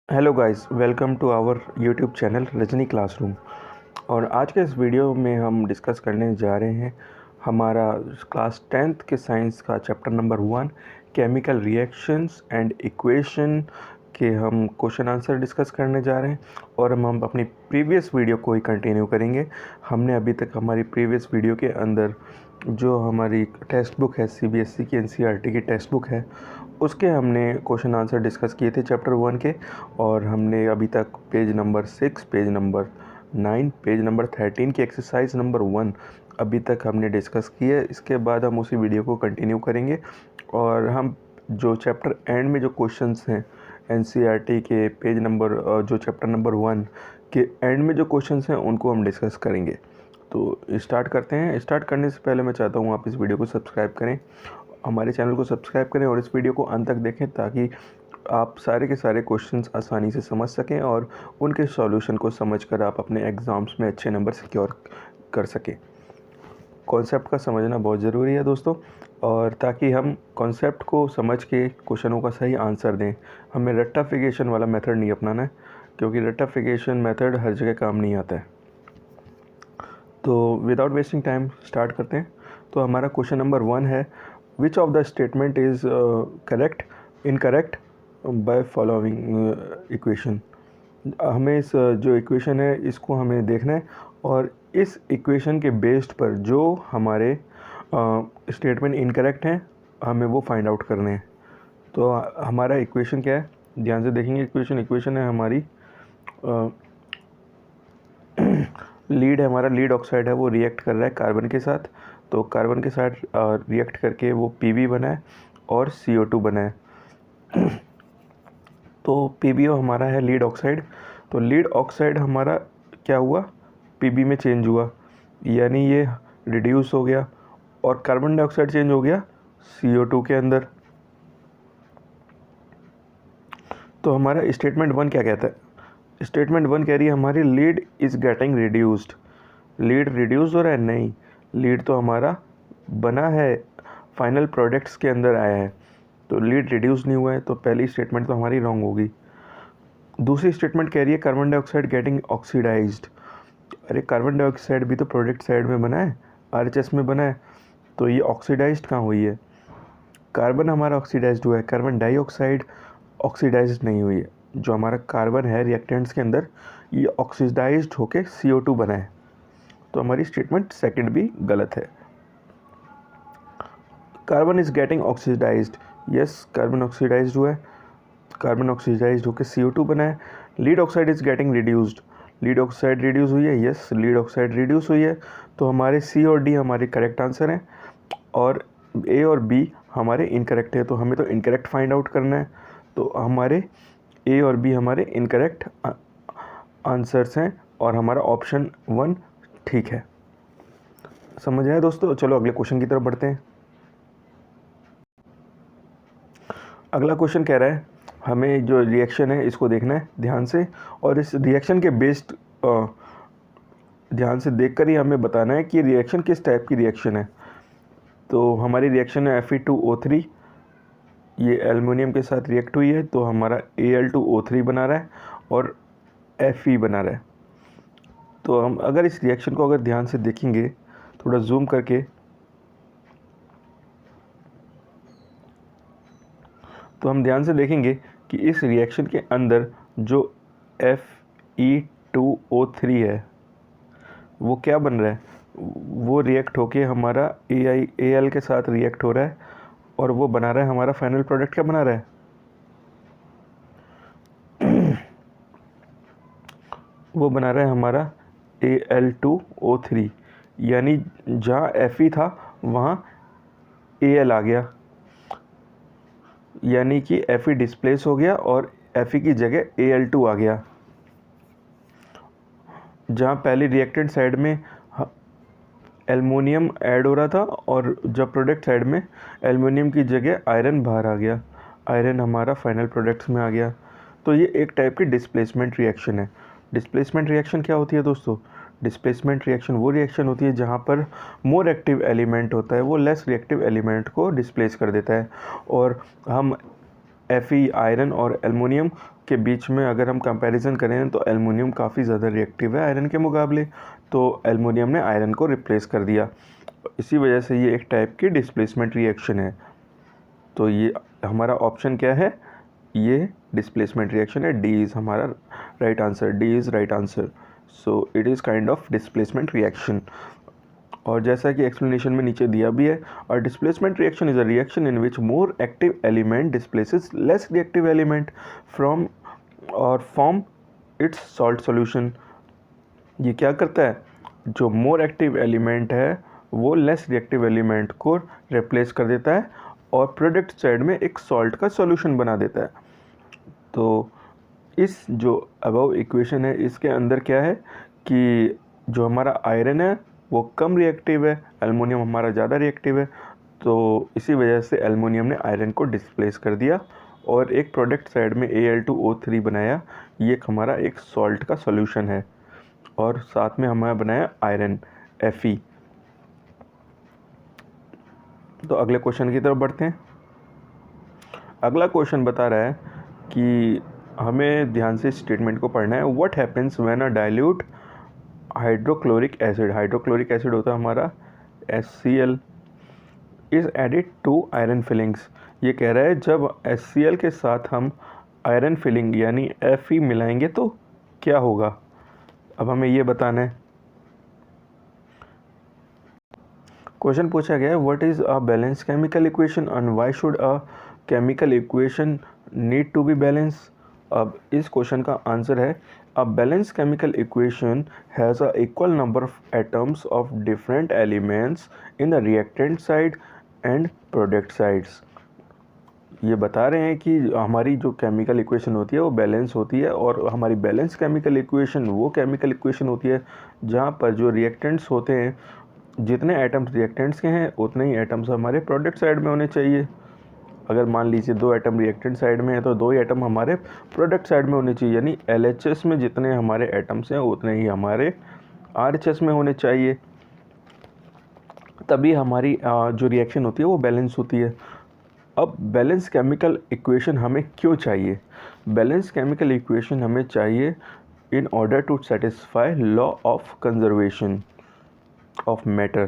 Hello guys, welcome to our YouTube channel Rajni classroom. और आज के इस वीडियो में हम डिस्कस करने जा रहे हैं हमारा क्लास 10th के साइंस का chapter number 1 chemical reactions and equation के हम क्वेश्चन आंसर डिस्कस करने जा रहे हैं। और हम अपनी प्रीवियस वीडियो को ही कंटिन्यू करेंगे। हमने अभी तक हमारी प्रीवियस वीडियो के अंदर जो हमारी टेक्स्ट बुक है सीबीएसई की एनसीईआरटी की टेक्स्ट बुक है उसके हमने क्वेश्चन आंसर डिस्कस किए थे चैप्टर 1 के। और हमने अभी तक page number 6, page number 9, page number 13 की एक्सरसाइज नंबर 1 अभी तक हमने डिस्कस की है। इसके बाद हम उसी वीडियो को कंटिन्यू करेंगे और हम जो चैप्टर एंड में जो क्वेश्चंस हैं एनसीईआरटी के पेज नंबर जो चैप्टर नंबर 1 के एंड में जो क्वेश्चंस हैं उनको हम डिस्कस करेंगे। तो स्टार्ट करते हैं। स्टार्ट करने से पहले मैं चाहता हूँ आप इस वीडियो को सब्सक्राइब करें, हमारे चैनल को सब्सक्राइब करें और इस वीडियो को अंत तक देखें ताकि आप सारे के सारे क्वेश्चंस आसानी से समझ सकें और उनके सॉल्यूशन को समझकर आप अपने एग्ज़ाम्स में अच्छे नंबर सिक्योर कर सकें। कॉन्सेप्ट का समझना बहुत ज़रूरी है दोस्तों, और ताकि हम कॉन्सेप्ट को समझ के क्वेश्चनों का सही आंसर दें। हमें रट्टाफिकेशन वाला मेथड नहीं अपनाना है, क्योंकि रट्टाफिकेशन मेथड हर जगह काम नहीं आता है। तो विदाउट वेस्टिंग टाइम स्टार्ट करते हैं। तो हमारा क्वेश्चन नंबर 1 है, which of the statement is correct incorrect by following equation. हमें इस जो इक्वेशन है इसको हमें देखना है और इस इक्वेशन के बेस्ड पर जो हमारे स्टेटमेंट इनकरेक्ट हैं हमें वो फाइंड आउट करने हैं। तो हमारा इक्वेशन क्या है, ध्यान से देखेंगे। इक्वेशन है हमारी लीड है, हमारा लीड ऑक्साइड है, वो रिएक्ट कर रहा है कार्बन के साथ। तो कार्बन के साथ रिएक्ट करके वो पीबी बना है और CO2 बना है। तो पीबीओ हमारा है लीड ऑक्साइड। तो लीड ऑक्साइड हमारा क्या हुआ, पीबी में चेंज हुआ, यानी ये रिड्यूस हो गया और कार्बन डाइऑक्साइड चेंज हो गया CO2 के अंदर। तो हमारा स्टेटमेंट 1 क्या कहता है, स्टेटमेंट 1 कह रही है हमारी lead is getting reduced. Lead reduce हो रहा है? नहीं, लीड तो हमारा बना है, फाइनल प्रोडक्ट्स के अंदर आया है, तो लीड रिड्यूस नहीं हुआ है। तो पहली स्टेटमेंट तो हमारी रॉन्ग होगी। दूसरी स्टेटमेंट कह रही है कार्बन डाइऑक्साइड गेटिंग ऑक्सीडाइज्ड। अरे कार्बन डाइऑक्साइड भी तो प्रोडक्ट साइड में बना है, RHS में बना है, तो ये ऑक्सीडाइज्ड कहाँ हुई है? कार्बन हमारा ऑक्सीडाइज्ड हुआ है, कार्बन डाइऑक्साइड ऑक्सीडाइज्ड नहीं हुई है। जो हमारा कार्बन है रिएक्टेंट्स के अंदर ये ऑक्सीडाइज्ड होके CO2 बना है। तो हमारी स्टेटमेंट सेकंड भी गलत है। Carbon is getting oxidised, yes carbon oxidised हुआ है, कार्बन ऑक्सीडाइज्ड होकर CO2 बना है। Lead oxide is getting reduced, lead oxide reduce हुई है, यस लीड ऑक्साइड रिड्यूस हुई है। तो हमारे C और D हमारे करेक्ट आंसर हैं और A और B हमारे इनकरेक्ट है। तो हमें तो इनकरेक्ट फाइंड आउट करना है। तो हमारे A और B हमारे इनकरेक्ट आंसर्स हैं और हमारा ऑप्शन 1 ठीक है। समझ आया दोस्तों? चलो अगले क्वेश्चन की तरफ बढ़ते हैं। अगला क्वेश्चन कह रहा है हमें जो रिएक्शन है इसको देखना है ध्यान से, और इस रिएक्शन के बेस्ड ध्यान से देखकर ही हमें बताना है कि रिएक्शन किस टाइप की रिएक्शन है। तो हमारी रिएक्शन है Fe2O3, ये एल्युमिनियम के साथ रिएक्ट हुई है, तो हमारा Al2O3 बना रहा है और Fe बना रहा है। तो हम अगर इस रिएक्शन को अगर ध्यान से देखेंगे, थोड़ा जूम करके, तो हम ध्यान से देखेंगे कि इस रिएक्शन के अंदर जो Fe2O3 है वो क्या बन रहा है, वो रिएक्ट होके हमारा Al के साथ रिएक्ट हो रहा है और वो बना रहा है हमारा फाइनल प्रोडक्ट। क्या बना रहा है? वो बना रहा है हमारा Al2O3, यानी जहाँ Fe था वहाँ Al आ गया, यानी कि Fe डिस्प्लेस हो गया और Fe की जगह Al2 आ गया। जहाँ पहले रिएक्टेंट साइड में एल्युमिनियम ऐड हो रहा था और जब प्रोडक्ट साइड में एल्युमिनियम की जगह आयरन बाहर आ गया, आयरन हमारा फाइनल प्रोडक्ट्स में आ गया। तो ये एक टाइप की डिस्प्लेसमेंट रिएक्शन है। डिस्प्लेसमेंट रिएक्शन क्या होती है दोस्तों? डिस्प्लेसमेंट रिएक्शन वो रिएक्शन होती है जहाँ पर मोर एक्टिव एलिमेंट होता है वो लेस रिएक्टिव एलिमेंट को डिस्प्लेस कर देता है, और हम Fe आयरन और एल्युमिनियम के बीच में अगर हम कंपैरिजन करें तो एल्युमिनियम काफ़ी ज़्यादा रिएक्टिव है आयरन के मुकाबले, तो एल्युमिनियम ने आयरन को रिप्लेस कर दिया। इसी वजह से ये एक टाइप की डिस्प्लेसमेंट रिएक्शन है। तो ये हमारा ऑप्शन क्या है, ये डिस्प्लेसमेंट रिएक्शन है। डी इज़ हमारा right answer, D is right answer. So it is kind of displacement reaction. और जैसा कि एक्सप्लेनेशन में नीचे दिया भी है, और displacement reaction is a reaction in which more active element displaces less reactive element from और फॉर्म इट्स सॉल्ट सॉल्यूशन। ये क्या करता है, जो मोर एक्टिव एलिमेंट है वो लेस रिएक्टिव एलिमेंट को रिप्लेस कर देता है और प्रोडक्ट साइड में एक सॉल्ट का सॉल्यूशन बना देता है। तो इस जो अबव इक्वेशन है इसके अंदर क्या है कि जो हमारा आयरन है वो कम रिएक्टिव है, एल्युमिनियम हमारा ज़्यादा रिएक्टिव है। तो इसी वजह से एल्युमिनियम ने आयरन को डिस्प्लेस कर दिया और एक प्रोडक्ट साइड में Al2O3 बनाया। ये हमारा एक सॉल्ट का सॉल्यूशन है और साथ में हमारा बनाया आयरन Fe। तो अगले क्वेश्चन की तरफ बढ़ते हैं। अगला क्वेश्चन बता रहा है कि हमें ध्यान से स्टेटमेंट को पढ़ना है। What happens when a dilute hydrochloric acid, hydrochloric acid होता है हमारा HCl, is added to iron filings. ये कह रहा है जब HCl के साथ हम आयरन फिलिंग यानी Fe मिलाएंगे तो क्या होगा। अब हमें ये बताना है। क्वेश्चन पूछा गया है what is a balance chemical equation and why should a chemical equation need to be balance. अब इस क्वेश्चन का आंसर है a balance chemical equation has a equal number of atoms of different elements in the reactant side and product sides. ये बता रहे हैं कि हमारी जो केमिकल इक्वेशन होती है वो बैलेंस होती है और हमारी बैलेंस केमिकल इक्वेशन वो केमिकल इक्वेशन होती है जहाँ पर जो रिएक्टेंट्स होते हैं, जितने एटम्स रिएक्टेंट्स के हैं उतने ही एटम्स हमारे प्रोडक्ट साइड में होने चाहिए। अगर मान लीजिए 2 एटम रिएक्टेंट साइड में है तो 2 ही एटम हमारे प्रोडक्ट साइड में होने चाहिए, यानी LHS में जितने हमारे एटम्स हैं उतने ही हमारे RHS में होने चाहिए, तभी हमारी जो रिएक्शन होती है वो बैलेंस होती है। अब बैलेंस केमिकल इक्वेशन हमें क्यों चाहिए। बैलेंस केमिकल इक्वेशन हमें चाहिए in order to satisfy law of conservation of matter.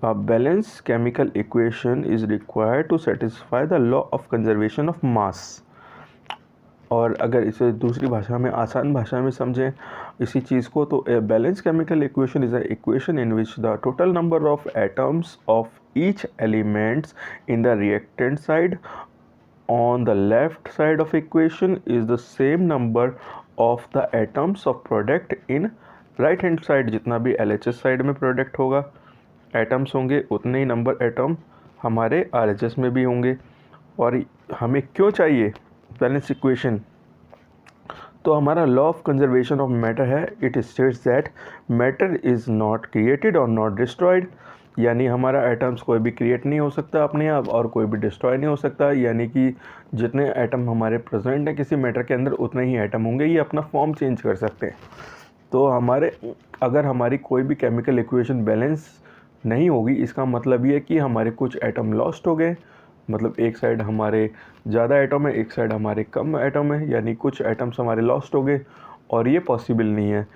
A balanced chemical equation is required to satisfy the law of conservation of mass. और अगर इसे दूसरी भाषा में, आसान भाषा में समझें इसी चीज़ को, तो a balance chemical equation is a equation in which the total number of atoms of each elements in the reactant side on the left side of equation is the same number of the atoms of product in right hand side. जितना भी LHS side में product होगा atoms होंगे उतने ही number atom हमारे RHS में भी होंगे। और हमें क्यों चाहिए बैलेंस इक्वेशन, तो हमारा law of conservation of matter है। It states that matter is not created और नॉट डिस्ट्रॉयड, यानी हमारा एटम्स कोई भी क्रिएट नहीं हो सकता अपने आप और कोई भी डिस्ट्रॉय नहीं हो सकता, यानी कि जितने एटम हमारे प्रेजेंट हैं किसी मैटर के अंदर उतने ही एटम होंगे, ये अपना फॉर्म चेंज कर सकते हैं। तो अगर हमारी कोई भी केमिकल इक्वेशन बैलेंस नहीं होगी इसका मतलब ये कि हमारे कुछ एटम लॉस्ट हो गए, मतलब एक साइड हमारे ज़्यादा एटम है एक साइड हमारे कम एटम है, यानी कुछ एटम्स हमारे लॉस्ट हो गए और ये पॉसिबल नहीं है।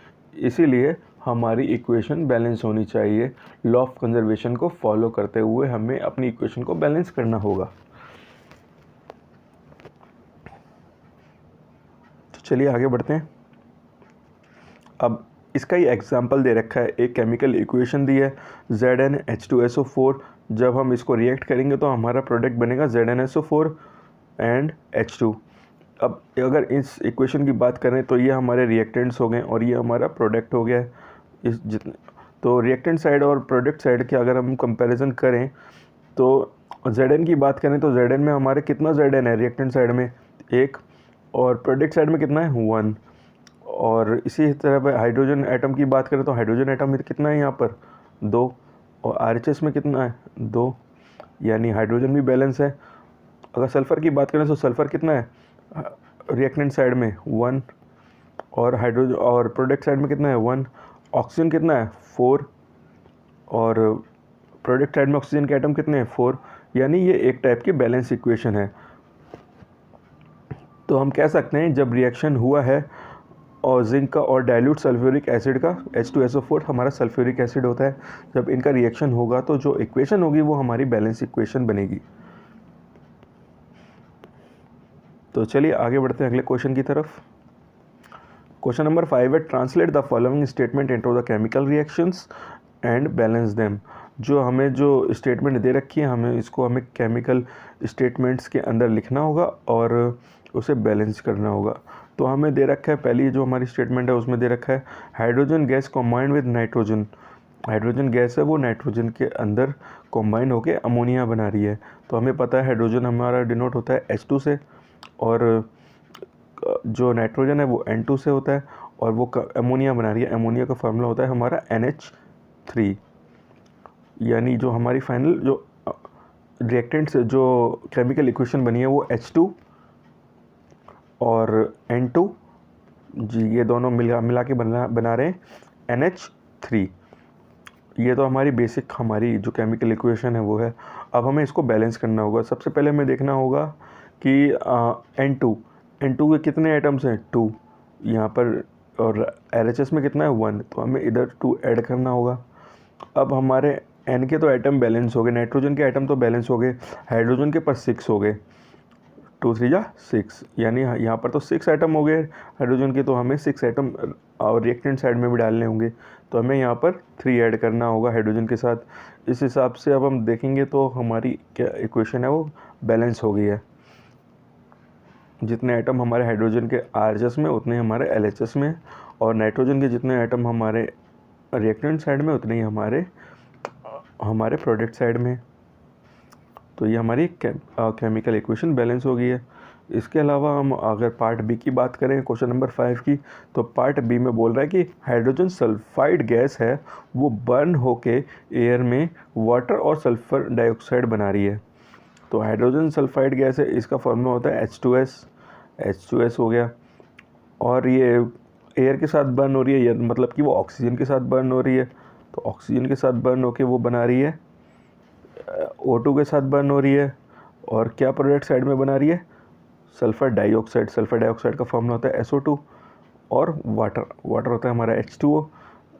इसीलिए हमारी इक्वेशन बैलेंस होनी चाहिए। लॉ ऑफ कंजर्वेशन को फॉलो करते हुए हमें अपनी इक्वेशन को बैलेंस करना होगा। तो चलिए आगे बढ़ते हैं। अब इसका ही एग्जाम्पल दे रखा है, एक केमिकल इक्वेशन दी है ZnH2SO4। जब हम इसको रिएक्ट करेंगे तो हमारा प्रोडक्ट बनेगा ZnSO4 एंड H2। अब अगर इस इक्वेशन की बात करें तो ये हमारे रिएक्टेंट्स हो गए और ये हमारा प्रोडक्ट हो गया है। इस जितने तो रिएक्टेंट साइड और प्रोडक्ट साइड के अगर हम कंपैरिजन करें तो Zn की बात करें तो Zn में हमारे कितना Zn है रिएक्टेंट साइड में 1 और प्रोडक्ट साइड में कितना है 1। और इसी तरह हाइड्रोजन एटम की बात करें तो हाइड्रोजन एटम में कितना है यहाँ पर 2 और RHS में कितना है 2, यानी हाइड्रोजन भी बैलेंस है। अगर सल्फ़र की बात करें तो सल्फ़र कितना है रिएक्टेंट साइड में 1 और हाइड्रोजन और प्रोडक्ट साइड में कितना है 1। ऑक्सीजन कितना है 4 और प्रोडक्ट साइड में ऑक्सीजन के एटम कितने हैं 4, यानी ये एक टाइप की बैलेंस इक्वेशन है। तो हम कह सकते हैं जब रिएक्शन हुआ है और जिंक का और डाइल्यूट सल्फ्यूरिक एसिड का H2SO4 हमारा सल्फ्यूरिक एसिड होता है, जब इनका रिएक्शन होगा तो जो इक्वेशन होगी वो हमारी बैलेंस इक्वेशन बनेगी। तो चलिए आगे बढ़ते हैं अगले क्वेश्चन की तरफ। क्वेश्चन नंबर 5 है translate the following statement into the chemical reactions and balance them. जो हमें जो स्टेटमेंट दे रखी है हमें केमिकल स्टेटमेंट्स के अंदर लिखना होगा और उसे बैलेंस करना होगा। तो हमें दे रखा है, पहली जो हमारी स्टेटमेंट है उसमें दे रखा है hydrogen gas combined with nitrogen. Hydrogen gas है वो नाइट्रोजन के अंदर कॉम्बाइन होकर अमोनिया बना रही है। तो हमें पता है हाइड्रोजन हमारा डिनोट होता है H2 से, और जो नाइट्रोजन है वो N2 से होता है, और वो अमोनिया बना रही है। अमोनिया का फार्मूला होता है हमारा NH3। यानी जो हमारी फाइनल जो रिएक्टेंट्स जो केमिकल इक्वेशन बनी है वो H2 और N2 जी, ये दोनों मिला के बना रहे हैं NH3। ये तो हमारी बेसिक हमारी जो केमिकल इक्वेशन है वो है। अब हमें इसको बैलेंस करना होगा। सबसे पहले हमें देखना होगा कि N2 के कितने एटम्स हैं 2 यहाँ पर, और LHS में कितना है 1, तो हमें इधर 2 ऐड करना होगा। अब हमारे N के तो एटम बैलेंस हो गए, नाइट्रोजन के एटम तो बैलेंस हो गए, हाइड्रोजन के पर 6 हो गए, 2 3 जा 6, यानी यहाँ पर तो 6 एटम हो गए हाइड्रोजन के, तो हमें 6 एटम और रिएक्टेंट साइड में भी डालने होंगे। तो हमें यहाँ पर 3 ऐड करना होगा हाइड्रोजन के साथ। इस हिसाब से अब हम देखेंगे तो हमारी क्या इक्वेशन है वो बैलेंस हो गई है। जितने एटम हमारे हाइड्रोजन के RHS में उतने हमारे LHS में, और नाइट्रोजन के जितने एटम हमारे रिएक्टेंट साइड में उतने ही हमारे प्रोडक्ट साइड में। तो ये हमारी केमिकल इक्वेशन बैलेंस हो गई है। इसके अलावा हम अगर पार्ट बी की बात करें क्वेश्चन नंबर 5 की, तो पार्ट बी में बोल रहा है कि हाइड्रोजन सल्फाइड गैस है वो बर्न होके एयर में वाटर और सल्फर डाइऑक्साइड बना रही है। तो हाइड्रोजन सल्फाइड गैस है, इसका फॉर्मूला होता है H2S हो गया, और ये एयर के साथ बर्न हो रही है, मतलब कि वो ऑक्सीजन के साथ बर्न हो रही है। तो ऑक्सीजन के साथ बर्न होके वो बना रही है O2 के साथ बर्न हो रही है, और क्या प्रोडक्ट साइड में बना रही है सल्फर डाइऑक्साइड। सल्फर डाइऑक्साइड का फॉर्मूला होता है SO2, और वाटर होता है हमारा H2O।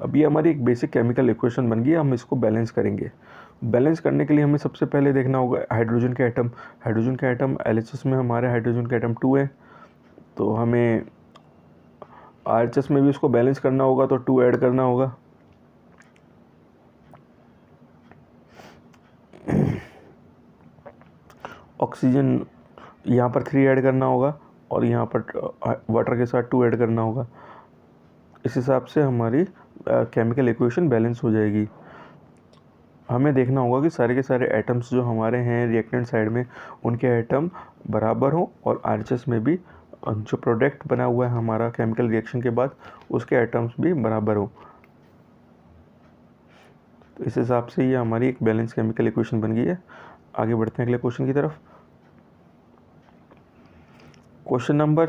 अब ये हमारी एक बेसिक केमिकल इक्वेशन बन गई है। हम इसको बैलेंस करेंगे। बैलेंस करने के लिए हमें सबसे पहले देखना होगा हाइड्रोजन के एटम LHS में हमारे हाइड्रोजन के एटम 2 है, तो हमें RHS में भी उसको बैलेंस करना होगा, तो 2 ऐड करना होगा। ऑक्सीजन यहाँ पर 3 ऐड करना होगा, और यहाँ पर वाटर के साथ 2 ऐड करना होगा। इस हिसाब से हमारी केमिकल इक्वेशन बैलेंस हो जाएगी। हमें देखना होगा कि सारे के सारे एटम्स जो हमारे हैं रिएक्टेंट साइड में उनके एटम बराबर हो, और RHS में भी जो प्रोडक्ट बना हुआ है हमारा केमिकल रिएक्शन के बाद उसके एटम्स भी बराबर हो। तो इस हिसाब से ये हमारी एक बैलेंस केमिकल इक्वेशन बन गई है। आगे बढ़ते हैं अगले क्वेश्चन की तरफ। क्वेश्चन नंबर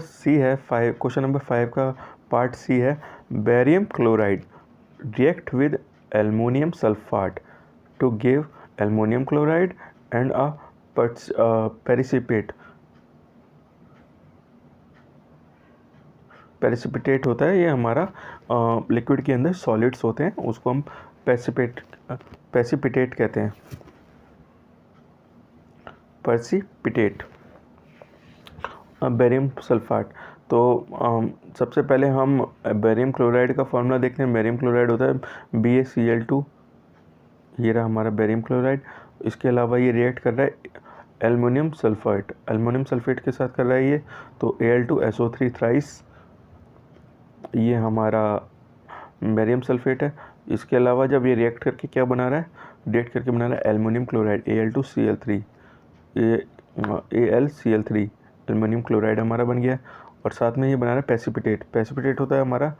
5 का पार्ट C है barium chloride react with aluminium sulphate to give aluminium chloride and a precipitate होता है। ये हमारा लिक्विड के अंदर सॉलिड्स होते हैं, उसको हम प्रेसिपिटेट कहते हैं। Precipitate barium sulphate. तो सबसे पहले हम बेरियम क्लोराइड का फॉर्मूला देखते हैं। बेरियम क्लोराइड होता है BaCl2, ये रहा हमारा बेरियम क्लोराइड। इसके अलावा ये रिएक्ट कर रहा है एल्युमिनियम सल्फेट के साथ कर रहा है ये, तो Al2SO3 थ्राइस, ये हमारा बेरियम सल्फेट है। इसके अलावा जब ये रिएक्ट करके क्या बना रहा है aluminium chloride AlCl3 aluminium chloride हमारा बन गया। और साथ में ये बना रहा है प्रेसिपिटेट होता है हमारा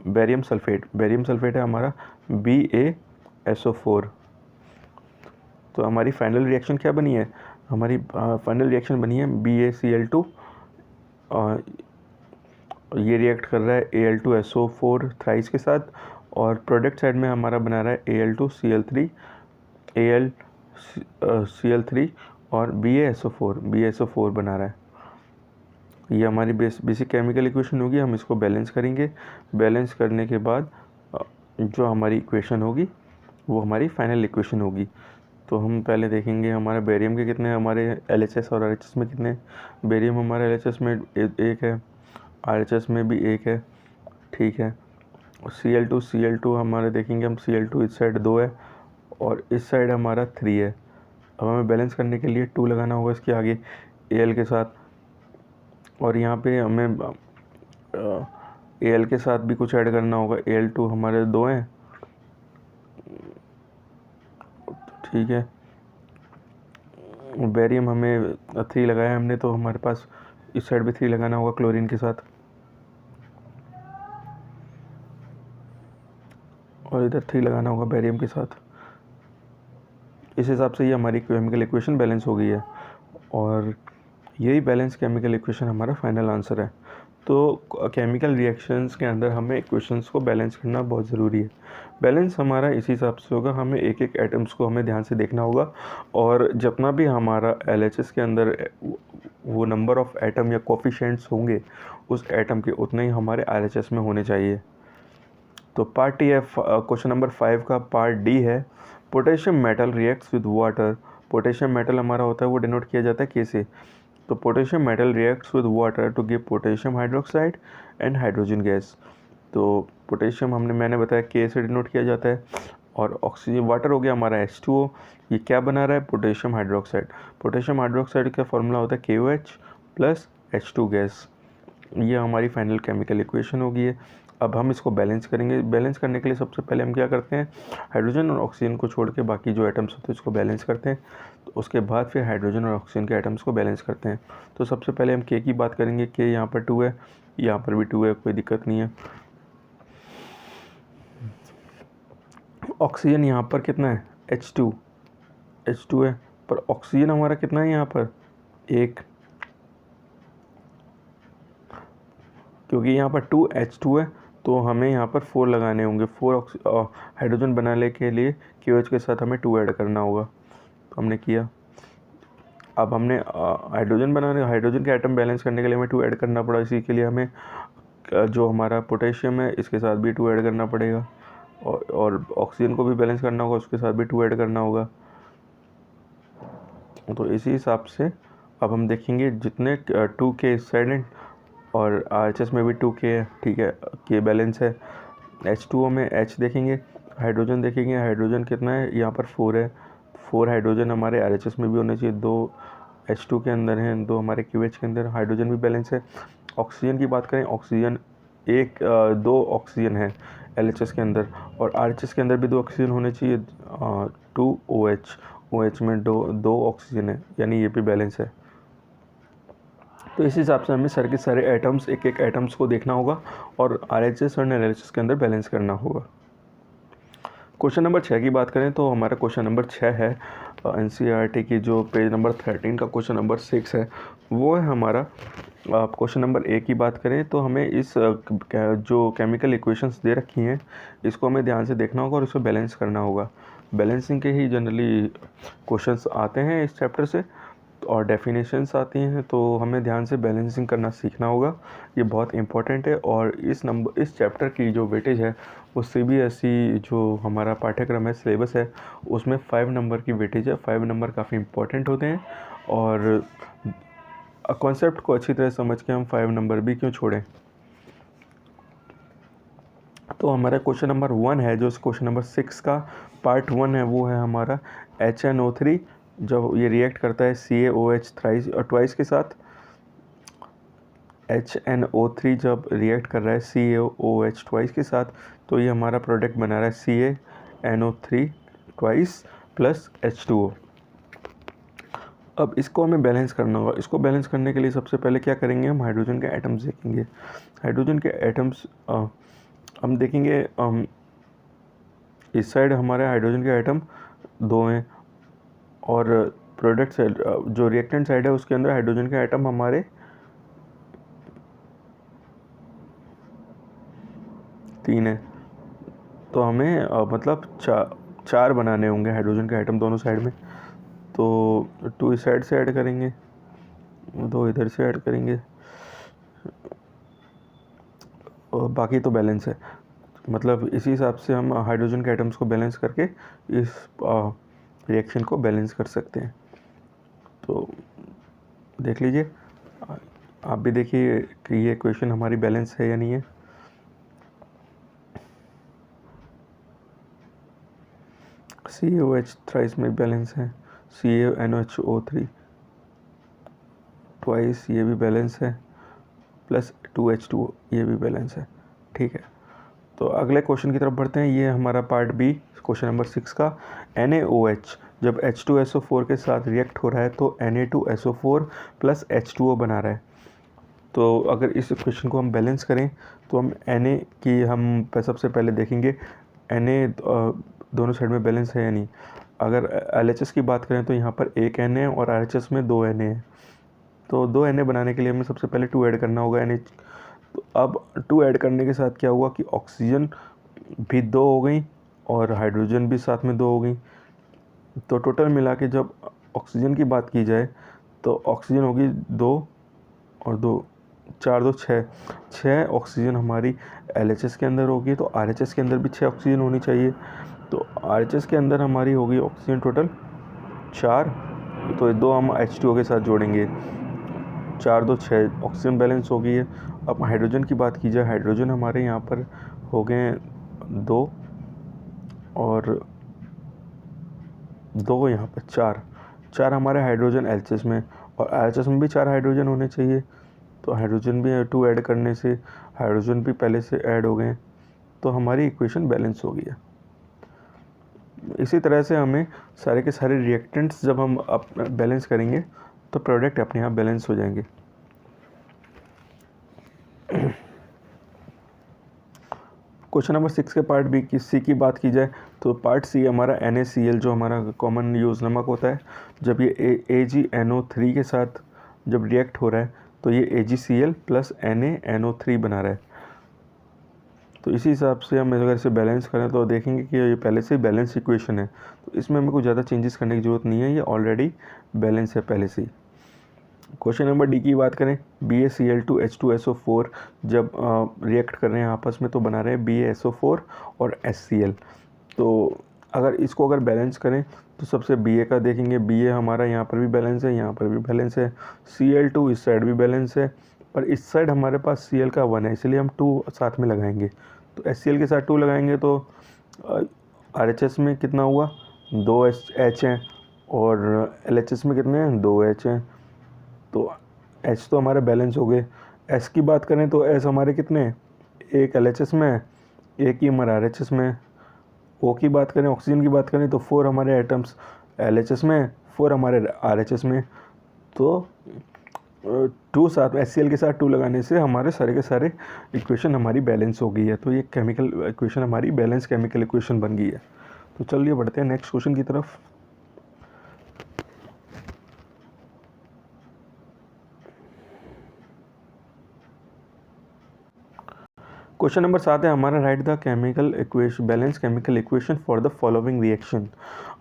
बेरियम सल्फेट है हमारा BaSO4। तो हमारी फाइनल रिएक्शन क्या बनी है, हमारी फाइनल रिएक्शन बनी है BaCl2, ये रिएक्ट कर रहा है Al2SO4 थ्राइस के साथ, और प्रोडक्ट साइड में हमारा बना रहा है AlCl3 और BaSO4 बना रहा है। ये हमारी बेसिक केमिकल इक्वेशन होगी। हम इसको बैलेंस करेंगे। बैलेंस करने के बाद जो हमारी इक्वेशन होगी वो हमारी फाइनल इक्वेशन होगी। तो हम पहले देखेंगे हमारे बेरियम के कितने, हमारे LHS और RHS में कितने। बेरियम हमारे LHS में एक है, RHS में भी एक है, ठीक है। Cl2 हमारे देखेंगे हम, Cl2 इस साइड 2 है और इस साइड हमारा 3 है। अब हमें बैलेंस करने के लिए 2 लगाना होगा इसके आगे Al के साथ, और यहाँ पे हमें Al के साथ भी कुछ ऐड करना होगा। Al2 हमारे 2 हैं, ठीक है। बेरियम हमें 3 लगाया हमने, तो हमारे पास इस साइड भी 3 लगाना होगा क्लोरीन के साथ, और इधर 3 लगाना होगा बेरियम के साथ। इस हिसाब से ये हमारी केमिकल इक्वेशन बैलेंस हो गई है, और यही बैलेंस केमिकल इक्वेशन हमारा फाइनल आंसर है। तो केमिकल रिएक्शंस के अंदर हमें इक्वेशंस को बैलेंस करना बहुत ज़रूरी है। बैलेंस हमारा इसी हिसाब से होगा, हमें एक एक एटम्स को हमें ध्यान से देखना होगा, और जितना भी हमारा LHS के अंदर वो नंबर ऑफ़ एटम या कोफिशिएंट्स होंगे उस एटम के उतने ही हमारे RHS में होने चाहिए। तो पार्ट डी है, क्वेश्चन नंबर 5 का पार्ट डी है, potassium metal reacts with water. Potassium metal हमारा होता है वो डिनोट किया जाता है के से। तो potassium metal reacts with water to give potassium hydroxide and hydrogen gas. तो पोटेशियम मैंने बताया के से डिनोट किया जाता है, और ऑक्सीजन वाटर हो गया हमारा H2O। ये क्या बना रहा है, पोटेशियम हाइड्रोक्साइड। पोटेशियम हाइड्रोक्साइड का फॉर्मूला होता है KOH प्लस H2 गैस। ये हमारी फाइनल केमिकल इक्वेशन होगी है। अब हम इसको बैलेंस करेंगे। बैलेंस करने के लिए सबसे पहले हम क्या करते हैं, हाइड्रोजन और ऑक्सीजन को छोड़ के बाकी जो एटम्स होते हैं उसको बैलेंस करते हैं। तो उसके बाद फिर हाइड्रोजन और ऑक्सीजन के एटम्स को बैलेंस करते हैं। तो सबसे पहले हम के की बात करेंगे। के यहाँ पर 2 है, यहाँ पर भी 2 है, कोई दिक्कत नहीं है। ऑक्सीजन यहाँ पर कितना है, H2 है, पर ऑक्सीजन हमारा कितना है यहाँ पर 1, क्योंकि यहाँ पर 2H2 है तो हमें यहाँ पर 4 लगाने होंगे। 4 हाइड्रोजन बनाने के लिए KOH के साथ हमें 2 ऐड करना होगा। तो हमने किया। अब हमने हाइड्रोजन के एटम बैलेंस करने के लिए हमें 2 ऐड करना पड़ा। इसी के लिए हमें जो हमारा पोटेशियम है इसके साथ भी 2 ऐड करना पड़ेगा, और ऑक्सीजन को भी बैलेंस करना होगा, उसके साथ भी 2 ऐड करना होगा। तो इसी हिसाब से अब हम देखेंगे जितने 2 के साइड और RHS में भी 2K है, ठीक है, K बैलेंस है। H2O में H देखेंगे, हाइड्रोजन देखेंगे, हाइड्रोजन कितना है यहाँ पर 4 है। 4 हाइड्रोजन हमारे RHS में भी होने चाहिए, 2 H2 के अंदर हैं, 2 हमारे QH के अंदर। हाइड्रोजन भी बैलेंस है। ऑक्सीजन की बात करें, ऑक्सीजन 2 ऑक्सीजन है LHS के अंदर, और RHS के अंदर भी 2 ऑक्सीजन होने चाहिए। 2 OH में 2 ऑक्सीजन है, यानी ये भी बैलेंस है। तो इस हिसाब से हमें के सारे एटम्स, एक एक एटम्स को देखना होगा और RHS और LHS के अंदर बैलेंस करना होगा। क्वेश्चन नंबर 6 की बात करें तो हमारा क्वेश्चन नंबर 6 है NCERT की जो पेज नंबर 13 का क्वेश्चन नंबर 6 है, वो है हमारा क्वेश्चन नंबर A की बात करें तो हमें इस जो केमिकल इक्वेशंस दे रखी हैं इसको हमें ध्यान से देखना होगा और इसको बैलेंस करना होगा। बैलेंसिंग के ही जनरली क्वेश्चंस आते हैं इस चैप्टर से, और डेफिनेशंस आती हैं, तो हमें ध्यान से बैलेंसिंग करना सीखना होगा। ये बहुत इंपॉर्टेंट है, और इस चैप्टर की जो वेटेज है वो CBSE जो हमारा पाठ्यक्रम है, सिलेबस है, उसमें 5 नंबर की वेटेज है। 5 नंबर काफ़ी इंपॉर्टेंट होते हैं, और कॉन्सेप्ट को अच्छी तरह समझ के हम 5 नंबर भी क्यों छोड़ें। तो हमारा क्वेश्चन नंबर 1 है, जो क्वेश्चन नंबर 6 का पार्ट 1 है, वो है हमारा HNO3 जब ये रिएक्ट करता है CaOH ट्वाइस के साथ। HNO3 जब रिएक्ट कर रहा है CaOH ट्वाइस के साथ, तो ये हमारा प्रोडक्ट बना रहा है CaNO3 ट्वाइस प्लस H2O। अब इसको हमें बैलेंस करना होगा। इसको बैलेंस करने के लिए सबसे पहले क्या करेंगे, हम हाइड्रोजन के एटम्स देखेंगे। हाइड्रोजन के एटम्स हम देखेंगे, इस साइड हमारे हाइड्रोजन के एटम 2 हैं, और प्रोडक्ट साइड जो रिएक्टेंट साइड है उसके अंदर हाइड्रोजन के एटम हमारे 3 हैं। तो हमें मतलब 4 बनाने होंगे हाइड्रोजन के एटम दोनों साइड में। तो 2 इस साइड से ऐड करेंगे, 2 इधर से ऐड करेंगे, और बाकी तो बैलेंस है। मतलब इसी हिसाब से हम हाइड्रोजन के एटम्स को बैलेंस करके इस रिएक्शन को बैलेंस कर सकते हैं। तो देख लीजिए, आप भी देखिए कि ये इक्वेशन हमारी बैलेंस है या नहीं है। CaOH थ्राइस में बैलेंस है, CaNO3 ट्वाइस ये भी बैलेंस है, प्लस 2H2O ये भी बैलेंस है। ठीक है, तो अगले क्वेश्चन की तरफ बढ़ते हैं। ये हमारा पार्ट बी, क्वेश्चन नंबर 6 का। NaOH जब H2SO4 के साथ रिएक्ट हो रहा है तो Na2SO4 प्लस H2O बना रहा है। तो अगर इस इक्वेशन को हम बैलेंस करें तो हम Na की हम सबसे पहले देखेंगे Na दोनों साइड में बैलेंस है या नहीं। अगर LHS की बात करें तो यहाँ पर एक Na और RHS में 2 Na है। तो 2 Na बनाने के लिए हमें सबसे पहले 2 ऐड करना होगा NH। तो अब 2 ऐड करने के साथ क्या हुआ कि ऑक्सीजन भी 2 हो गई और हाइड्रोजन भी साथ में 2 हो गई। तो टोटल मिला के जब ऑक्सीजन की बात की जाए तो ऑक्सीजन होगी 2 और 2 4 2 6 ऑक्सीजन हमारी LHS के अंदर होगी। तो RHS के अंदर भी 6 ऑक्सीजन होनी चाहिए। तो RHS के अंदर हमारी होगी ऑक्सीजन टोटल 4। तो 2 हम H2O के साथ जोड़ेंगे, 4 2 6 ऑक्सीजन बैलेंस हो गई है। अब हाइड्रोजन की बात की जाए, हाइड्रोजन हमारे यहाँ पर हो गए 2 और 2 यहाँ पर 4 हमारे हाइड्रोजन LHS में, और RHS में भी 4 हाइड्रोजन होने चाहिए। तो हाइड्रोजन भी 2 ऐड करने से हाइड्रोजन भी पहले से ऐड हो गए, तो हमारी इक्वेशन बैलेंस हो गई है। इसी तरह से हमें सारे के सारे रिएक्टेंट्स जब हम बैलेंस करेंगे तो प्रोडक्ट अपने आप बैलेंस हो जाएंगे। क्वेश्चन नंबर 6 के पार्ट बी की सी की बात की जाए तो पार्ट सी हमारा NaCl जो हमारा कॉमन यूज़ नमक होता है, जब ये AgNO3 के साथ जब रिएक्ट हो रहा है तो ये AgCl प्लस NaNO3 बना रहा है। तो इसी हिसाब से हम अगर इसे बैलेंस करें तो देखेंगे कि ये पहले से ही बैलेंस इक्वेशन है। तो इसमें हमें कुछ ज़्यादा चेंजेस करने की ज़रूरत नहीं है, ये ऑलरेडी बैलेंस है पहले से ही। क्वेश्चन नंबर डी की बात करें, BaCl2H2SO4 जब रिएक्ट कर रहे हैं आपस में तो बना रहे हैं BaSO4 और HCl। तो अगर इसको अगर बैलेंस करें तो सबसे Ba का देखेंगे, Ba हमारा यहाँ पर भी बैलेंस है, यहाँ पर भी बैलेंस है। Cl2 इस साइड भी बैलेंस है, पर इस साइड हमारे पास Cl का 1 है, इसलिए हम 2 साथ में लगाएंगे। तो HCl के साथ 2 लगाएंगे तो RHS में कितना हुआ, 2 H हैं, और LHS में कितने हैं, 2 H हैं। तो H तो हमारे बैलेंस हो गए। S की बात करें तो S हमारे कितने हैं, एक LHS में है, एक ही हमारे RHS में है। O की बात करें, ऑक्सीजन की बात करें तो 4 हमारे एटम्स LHS में, 4 हमारे RHS में। तो 2 साथ में HCl के साथ 2 लगाने से हमारे सारे के सारे इक्वेशन हमारी बैलेंस हो गई है। तो ये केमिकल इक्वेशन हमारी बैलेंस केमिकल इक्वेशन बन गई है। तो चलिए बढ़ते हैं नेक्स्ट क्वेश्चन की तरफ। क्वेश्चन नंबर 7 है हमारा, right the chemical equation balance chemical equation for the following reaction.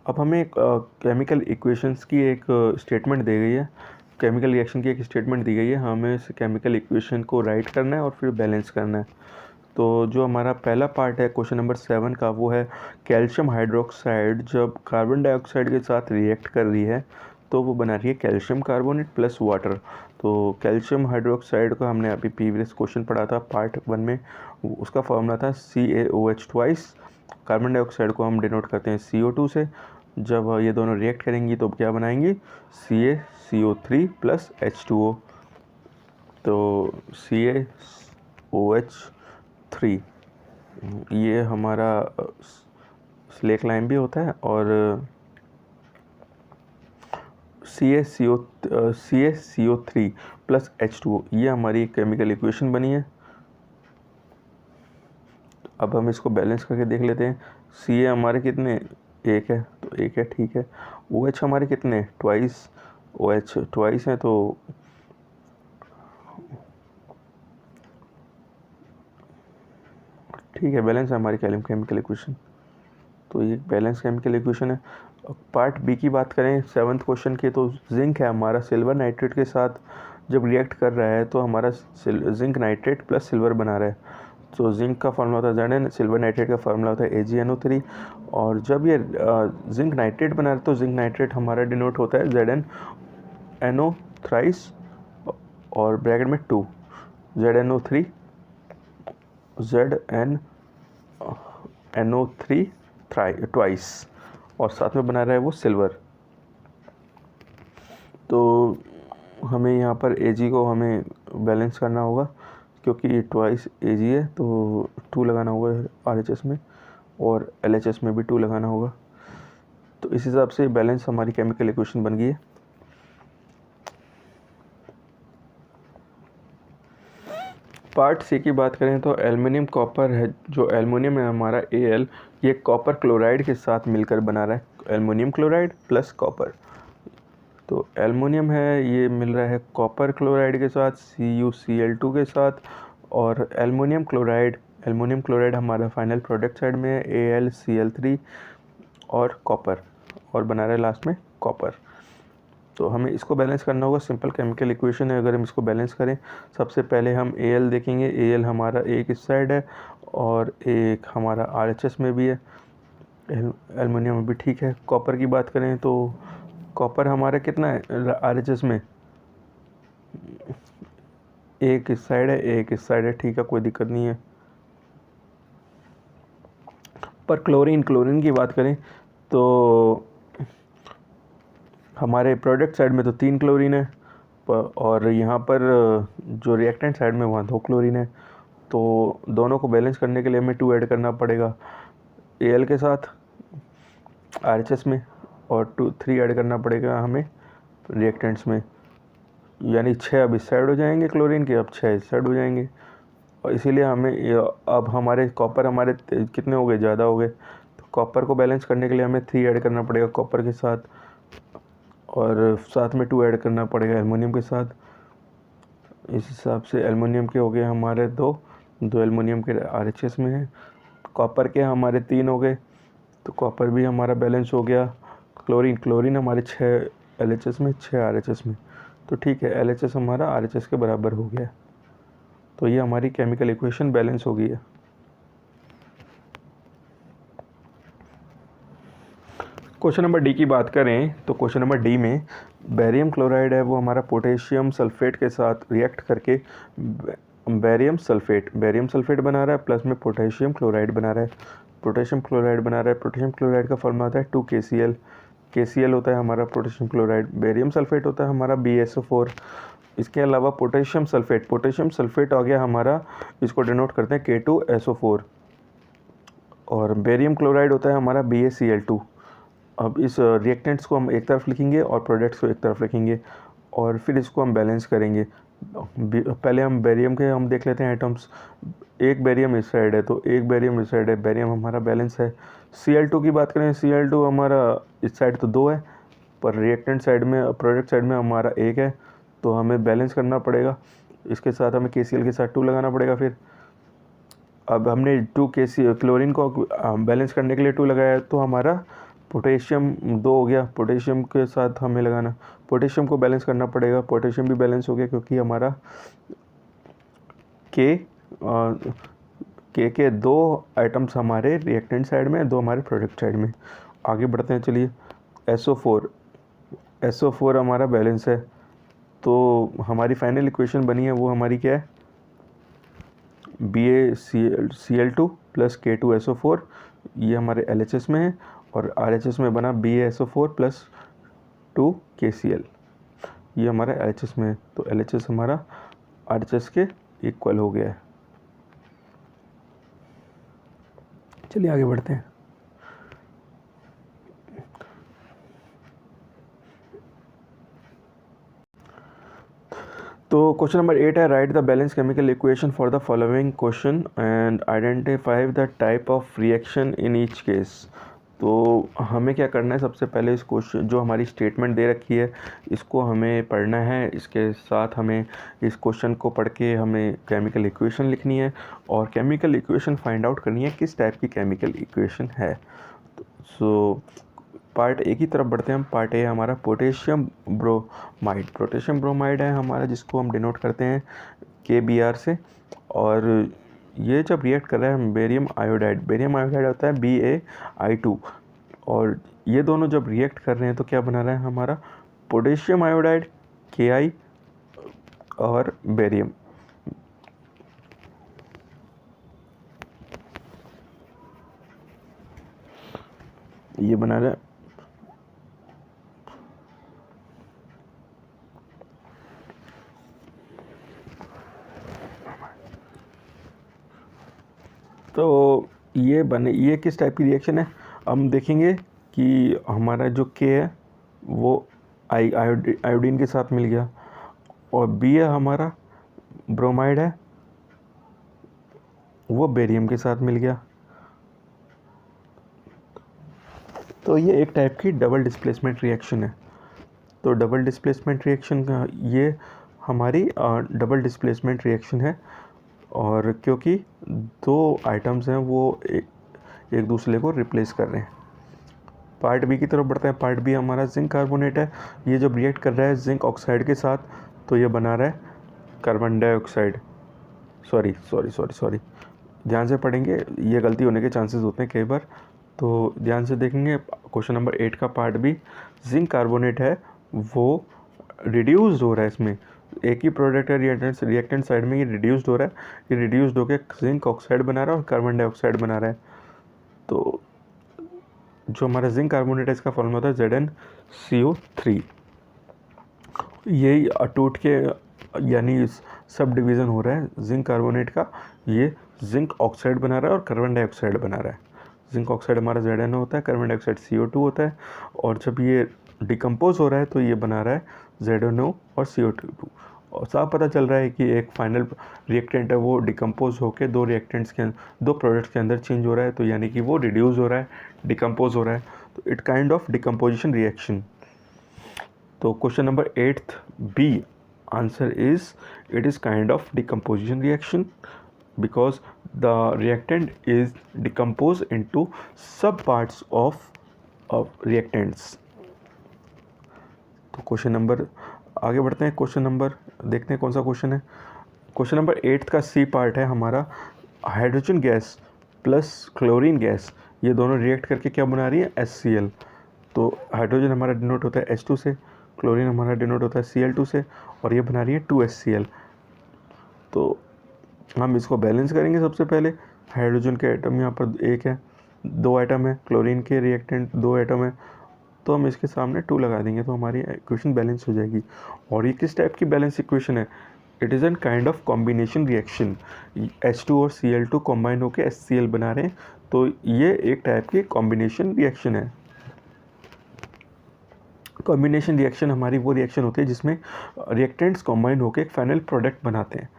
अब हमें केमिकल इक्वेशंस की एक स्टेटमेंट दी गई है, केमिकल रिएक्शन की एक स्टेटमेंट दी गई है, हमें इस केमिकल इक्वेशन को राइट करना है और फिर बैलेंस करना है। तो जो हमारा पहला पार्ट है क्वेश्चन नंबर 7 का, वो है कैल्शियम हाइड्रोक्साइड जब कार्बन डाइऑक्साइड के साथ रिएक्ट कर रही है तो वो बना रही है कैल्शियम कार्बोनेट प्लस वाटर। तो कैल्शियम हाइड्रोक्साइड का हमने अभी प्रीवियस क्वेश्चन पढ़ा था पार्ट 1 में, उसका फॉर्मूला था CaOH ट्वाइस। कार्बन डाइऑक्साइड को हम डिनोट करते हैं CO2 से। जब ये दोनों रिएक्ट करेंगी तो क्या बनाएंगी, CaCO3 प्लस H2O। तो CaOH3 ये हमारा स्लेक लाइम भी होता है, और CaCO3 प्लस H2O ये हमारी केमिकल इक्वेशन बनी है। अब हम इसको बैलेंस करके देख लेते हैं। Ca हमारे कितने, एक है, तो एक है, ठीक है। OH हमारे कितने, ट्वाइस, OH ट्वाइस है, तो ठीक है, बैलेंस है हमारी केमिकल इक्वेशन। तो ये बैलेंस केमिकल इक्वेशन है। पार्ट बी की बात करें 7th क्वेश्चन के, तो जिंक है हमारा सिल्वर नाइट्रेट के साथ जब रिएक्ट कर रहा है तो हमारा जिंक नाइट्रेट प्लस सिल्वर बना रहा है। तो जिंक का फार्मूला होता है Zn, सिल्वर नाइट्रेट का फार्मूला होता है AgNO3। और जब ये जिंक नाइट्रेट बना रहे तो जिंक नाइट्रेट हमारा डिनोट होता है ZnNO थ्राइस और ब्रैकेट में 2 ZnO3 ZnNO3 ट्वाइस, और साथ में बना रहा है वो सिल्वर। तो हमें यहाँ पर Ag को हमें बैलेंस करना होगा, क्योंकि ये ट्वाइस Ag है तो 2 लगाना होगा RHS में, और LHS में भी 2 लगाना होगा। तो इस हिसाब से बैलेंस हमारी केमिकल इक्वेशन बन गई है। पार्ट सी की बात करें तो एल्युमिनियम कॉपर है, जो एल्युमिनियम है हमारा Al, ये कॉपर क्लोराइड के साथ मिलकर बना रहा है एल्युमिनियम क्लोराइड प्लस कॉपर। तो एल्युमिनियम है ये मिल रहा है कॉपर क्लोराइड के साथ CuCl2 के साथ, और एल्युमिनियम क्लोराइड हमारा फाइनल प्रोडक्ट साइड में है AlCl3 और कॉपर, और बना रहा है लास्ट में कॉपर। तो हमें इसको बैलेंस करना होगा, सिंपल केमिकल इक्वेशन है। अगर हम इसको बैलेंस करें, सबसे पहले हम Al देखेंगे। Al हमारा एक इस साइड है और एक हमारा RHS में भी है, एल्युमिनियम में भी ठीक है। कॉपर की बात करें तो कॉपर हमारा कितना है RHS में, एक इस साइड है एक इस साइड है, ठीक है, कोई दिक्कत नहीं है। पर क्लोरीन की बात करें तो हमारे प्रोडक्ट साइड में तो 3 क्लोरीन है, और यहाँ पर जो रिएक्टेंट साइड में वहाँ 2 क्लोरीन है। तो दोनों को बैलेंस करने के लिए हमें 2 ऐड करना पड़ेगा Al के साथ RHS में, और 3 ऐड करना पड़ेगा हमें रिएक्टेंट्स में, यानी 6 अब इस साइड हो जाएंगे क्लोरीन के, अब 6 इस साइड हो जाएंगे। और इसीलिए हमें अब हमारे कॉपर हमारे कितने हो गए, ज़्यादा हो गए। तो कॉपर को बैलेंस करने के लिए हमें 3 ऐड करना पड़ेगा कॉपर के साथ, और साथ में 2 ऐड करना पड़ेगा एल्युमिनियम के साथ। इस हिसाब से एल्युमिनियम के हो गए हमारे 2 एल्युमिनियम के RHS में है, कॉपर के हमारे 3 हो गए, तो कॉपर भी हमारा बैलेंस हो गया। क्लोरीन हमारे 6 LHS में 6 RHS में, तो ठीक है, LHS हमारा RHS के बराबर हो गया। तो ये हमारी केमिकल इक्वेशन बैलेंस हो गई है। क्वेश्चन नंबर डी की बात करें तो क्वेश्चन नंबर डी में बेरियम क्लोराइड है वो हमारा पोटेशियम सल्फेट के साथ रिएक्ट करके बेरियम सल्फेट बना रहा है, प्लस में पोटेशियम क्लोराइड बना रहा है। पोटेशियम क्लोराइड का फॉर्मूला होता है 2KCl। KCl होता है हमारा पोटेशियम क्लोराइड, बेरियम सल्फेट होता है हमारा BaSO4। इसके अलावा पोटेशियम सल्फेट आ गया हमारा, इसको डिनोट करते हैं K2SO4, और बेरियम क्लोराइड होता है हमारा BaCl2। अब इस रिएक्टेंट्स को हम एक तरफ लिखेंगे और प्रोडक्ट्स को एक तरफ लिखेंगे, और फिर इसको हम बैलेंस करेंगे। पहले हम बेरियम के हम देख लेते हैं एटम्स। एक बेरियम इस साइड है तो एक बेरियम इस साइड है, बेरियम हमारा बैलेंस है। Cl2 की बात करें, Cl2 हमारा इस साइड तो 2 है, पर रिएक्टेंट साइड में प्रोडक्ट साइड में हमारा 1 है, तो हमें बैलेंस करना पड़ेगा। इसके साथ हमें KCl के साथ 2 लगाना पड़ेगा। फिर अब हमने 2 क्लोरीन को बैलेंस करने के लिए 2 लगाया, तो हमारा पोटेशियम 2 हो गया। पोटेशियम के साथ हमें लगाना, पोटेशियम को बैलेंस करना पड़ेगा। पोटेशियम भी बैलेंस हो गया, क्योंकि हमारा के 2 आइटम्स हमारे रिएक्टेंट साइड में, 2 हमारे प्रोडक्ट साइड में। आगे बढ़ते हैं, चलिए। SO4 हमारा बैलेंस है, तो हमारी फाइनल इक्वेशन बनी है वो हमारी क्या है, BaCl2 प्लस K2SO4, ये हमारे LHS में है, और RHS में बना BaSO4 प्लस 2KCl, ये हमारा LHS में है। तो LHS हमारा RHS के इक्वल हो गया है। चलिए आगे बढ़ते हैं। तो क्वेश्चन नंबर 8 है, right the balance chemical equation for the following question and identify the type of reaction in each case. तो हमें क्या करना है, सबसे पहले इस क्वेश्चन जो हमारी स्टेटमेंट दे रखी है इसको हमें पढ़ना है। इसके साथ हमें इस क्वेश्चन को पढ़ के हमें केमिकल इक्वेशन लिखनी है, और केमिकल इक्वेशन फाइंड आउट करनी है किस टाइप की केमिकल इक्वेशन है। सो पार्ट ए की तरफ बढ़ते हैं हम। पार्ट ए हमारा पोटेशियम ब्रोमाइड है हमारा, जिसको हम डिनोट करते हैं KBr से, और ये जब रिएक्ट कर रहा है बेरियम आयोडाइड होता है BaI2, और ये दोनों जब रिएक्ट कर रहे हैं तो क्या बना रहा है हमारा पोटेशियम आयोडाइड Ki और बेरियम। ये बना रहा है तो ये किस टाइप की रिएक्शन है। हम देखेंगे कि हमारा जो के है वो आयोडीन के साथ मिल गया, और बी है हमारा ब्रोमाइड है वो बेरियम के साथ मिल गया। तो ये एक टाइप की डबल डिस्प्लेसमेंट रिएक्शन है। तो डबल डिस्प्लेसमेंट रिएक्शन का ये हमारी डबल डिस्प्लेसमेंट रिएक्शन है, और क्योंकि दो आइटम्स हैं वो एक दूसरे को रिप्लेस कर रहे हैं। पार्ट बी की तरफ बढ़ते हैं। पार्ट बी हमारा जिंक कार्बोनेट है। ये जब रिएक्ट कर रहा है जिंक ऑक्साइड के साथ तो ये बना रहा है कार्बन डाइऑक्साइड। सॉरी, ध्यान से पढ़ेंगे, ये गलती होने के चांसेस होते हैं कई बार, तो ध्यान से देखेंगे। क्वेश्चन नंबर 8 का पार्ट बी, जिंक कार्बोनेट है वो रिड्यूस्ड हो रहा है, इसमें एक ही प्रोडक्ट है रिएक्टेंट साइड में, ये रिड्यूस्ड हो रहा है, ये रिड्यूस्ड होकर जिंक ऑक्साइड बना रहा है और कार्बन डाइऑक्साइड बना रहा है। तो जो हमारा जिंक कार्बोनेट है इसका फॉर्मूला होता है ZnCO3। यही अटूट के यानी सब डिवीज़न हो रहा है जिंक कार्बोनेट का, ये जिंक ऑक्साइड बना रहा है और कार्बन डाइऑक्साइड बना रहा है। जिंक ऑक्साइड हमारा Zn होता है, कार्बन डाइऑक्साइड CO2 होता है, और जब ये डिकम्पोज हो रहा है तो ये बना रहा है ZnO और CO2। और साफ पता चल रहा है कि एक फाइनल रिएक्टेंट है वो डिकम्पोज होकर दो प्रोडक्ट्स के अंदर चेंज हो रहा है, तो यानी कि वो रिड्यूस हो रहा है, डिकम्पोज हो रहा है, तो it kind of decomposition reaction. तो question number 8 B answer is it is kind of decomposition reaction because the reactant is decomposed into sub parts of reactants। तो क्वेश्चन नंबर आगे बढ़ते हैं। क्वेश्चन नंबर देखते हैं कौन सा क्वेश्चन है। क्वेश्चन नंबर 8 का सी पार्ट है हमारा hydrogen gas plus chlorine gas, ये दोनों रिएक्ट करके क्या बना रही है HCl। तो हाइड्रोजन हमारा डिनोट होता है H2 से, क्लोरीन हमारा डिनोट होता है Cl2 से, और ये बना रही है 2HCl। तो हम इसको बैलेंस करेंगे। सबसे पहले हाइड्रोजन के एटम यहाँ पर एक है, दो एटम है, क्लोरीन के रिएक्टेंट दो एटम है, तो हम इसके सामने 2 लगा देंगे तो हमारी इक्वेशन बैलेंस हो जाएगी। और ये किस टाइप की बैलेंस इक्वेशन है, it is an kind of combination reaction. H2 और Cl2 कॉम्बाइन होकर HCl बना रहे हैं, तो ये एक टाइप की कॉम्बिनेशन रिएक्शन है। कॉम्बिनेशन रिएक्शन हमारी वो रिएक्शन होती है जिसमें रिएक्टेंट्स कॉम्बाइन होकर एक फाइनल प्रोडक्ट बनाते हैं।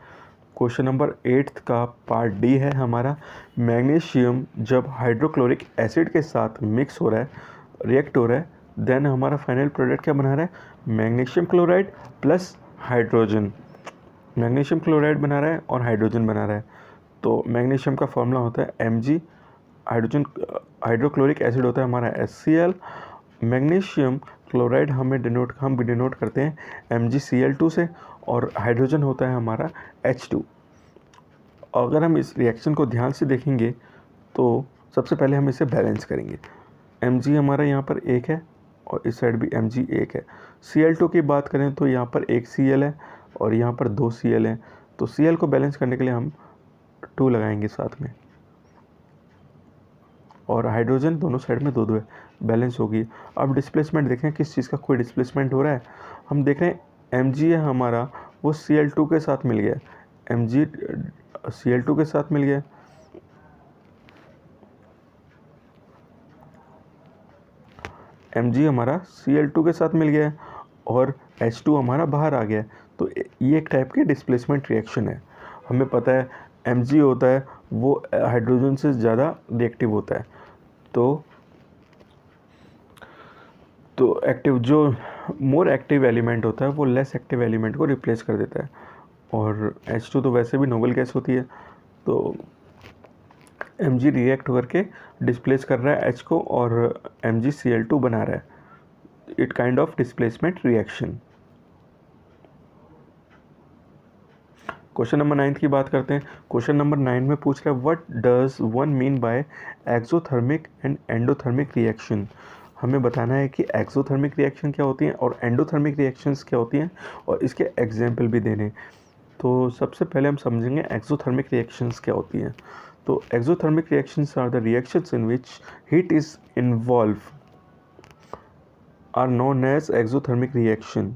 क्वेश्चन नंबर 8 का पार्ट डी है हमारा मैग्नीशियम जब हाइड्रोक्लोरिक एसिड के साथ मिक्स हो रहा है, रिएक्ट हो रहा है, देन हमारा फाइनल प्रोडक्ट क्या बना रहा है magnesium chloride plus hydrogen. Magnesium chloride बना रहा है और हाइड्रोजन बना रहा है। तो मैग्नीशियम का फॉर्मूला होता है Mg, हाइड्रोक्लोरिक एसिड होता है हमारा HCl, मैग्नीशियम क्लोराइड हम डिनोट करते हैं MgCl2 से, और हाइड्रोजन होता है हमारा H2। अगर हम इस रिएक्शन को ध्यान से देखेंगे तो सबसे पहले हम इसे बैलेंस करेंगे। Mg हमारा यहाँ पर एक है और इस साइड भी Mg एक है। Cl2 की बात करें तो यहाँ पर एक Cl है और यहाँ पर 2 Cl हैं, तो Cl को बैलेंस करने के लिए हम 2 लगाएंगे साथ में, और हाइड्रोजन दोनों साइड में 2 है, बैलेंस होगी। अब डिस्प्लेसमेंट देखें किस चीज़ का कोई डिस्प्लेसमेंट हो रहा है। हम देख रहे हैं Mg है हमारा वो Cl2 के साथ मिल गया, Mg Cl2 के साथ मिल गया, Mg हमारा Cl2 के साथ मिल गया और H2 हमारा बाहर आ गया। तो ये एक टाइप की डिस्प्लेसमेंट रिएक्शन है। हमें पता है Mg होता है वो हाइड्रोजन से ज़्यादा रिएक्टिव होता है, तो एक्टिव जो मोर एक्टिव एलिमेंट होता है वो लेस एक्टिव एलिमेंट को रिप्लेस कर देता है। और H2 तो वैसे भी नोबल गैस होती है, तो Mg रिएक्ट करके डिस्प्लेस कर रहा है H को और MgCl2 बना रहा है। It kind of displacement reaction. Question number 9 की बात करते हैं। क्वेश्चन नंबर 9 में पूछ रहा है what does one mean by exothermic and endothermic reaction. हमें बताना है कि एक्सोथर्मिक रिएक्शन क्या होती हैं और एंडोथर्मिक रिएक्शंस क्या होती हैं और इसके एग्जाम्पल भी देने। तो सबसे पहले हम समझेंगे एक्सोथर्मिक रिएक्शंस क्या होती हैं। तो exothermic reactions are the reactions in which heat is involve are known as exothermic reaction.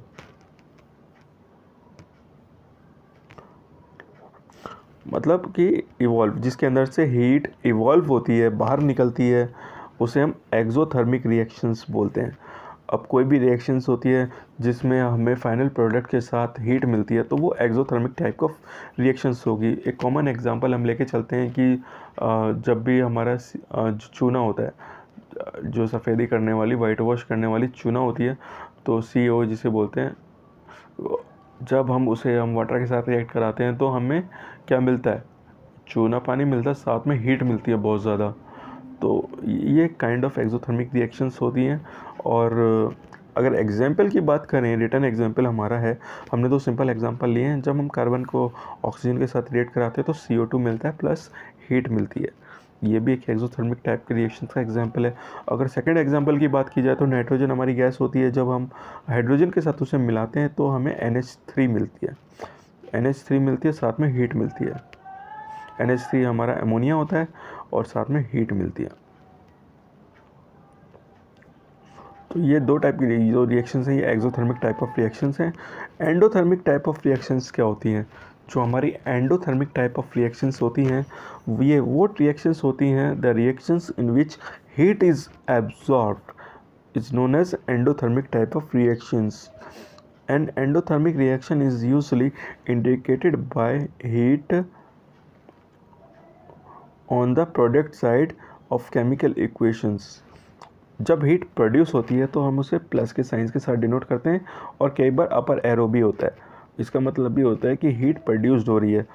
मतलब कि इवॉल्व, जिसके अंदर से हीट इवॉल्व होती है, बाहर निकलती है, उसे हम एक्सोथर्मिक रिएक्शंस बोलते हैं। अब कोई भी रिएक्शंस होती है जिसमें हमें फाइनल प्रोडक्ट के साथ हीट मिलती है तो वो एक्सोथर्मिक टाइप ऑफ रिएक्शंस होगी। एक कॉमन एग्जांपल हम लेके चलते हैं कि जब भी हमारा जो चूना होता है, जो सफ़ेदी करने वाली, वाइट वॉश करने वाली चूना होती है, तो CO जिसे बोलते हैं, जब हम वाटर के साथ रिएक्ट कराते हैं तो हमें क्या मिलता है? चूना पानी मिलता है, साथ में हीट मिलती है बहुत ज़्यादा। तो ये काइंड ऑफ एक्सोथर्मिक रिएक्शंस होती हैं। और अगर एग्जाम्पल की बात करें, रिटर्न एग्जाम्पल हमारा है, हमने तो सिंपल एग्जाम्पल लिए हैं। जब हम कार्बन को ऑक्सीजन के साथ रिएक्ट कराते हैं तो CO2 मिलता है प्लस हीट मिलती है। ये भी एक एक्सोथर्मिक टाइप के रिएक्शन का एग्जाम्पल है। अगर सेकंड एग्जाम्पल की बात की जाए तो नाइट्रोजन हमारी गैस होती है, जब हम हाइड्रोजन के साथ उसे मिलाते हैं तो हमें NH3 मिलती है। NH3 मिलती है, साथ में हीट मिलती है। NH3 हमारा अमोनिया होता है और साथ में हीट मिलती है। तो ये दो टाइप की जो रिएक्शंस हैं ये एक्सोथर्मिक टाइप ऑफ रिएक्शंस हैं। एंडोथर्मिक टाइप ऑफ रिएक्शंस क्या होती हैं? जो हमारी एंडोथर्मिक टाइप ऑफ रिएक्शंस होती हैं ये वो रिएक्शंस होती हैं the reactions in which heat is absorbed is known as endothermic type of reactions. An endothermic reaction is usually indicated by heat on the product side of chemical equations। जब heat produce होती है तो हम उसे plus के science के साथ denote करते हैं और कई बार अपर एरो भी होता है। इसका मतलब भी होता है कि हीट प्रोड्यूस्ड हो रही है।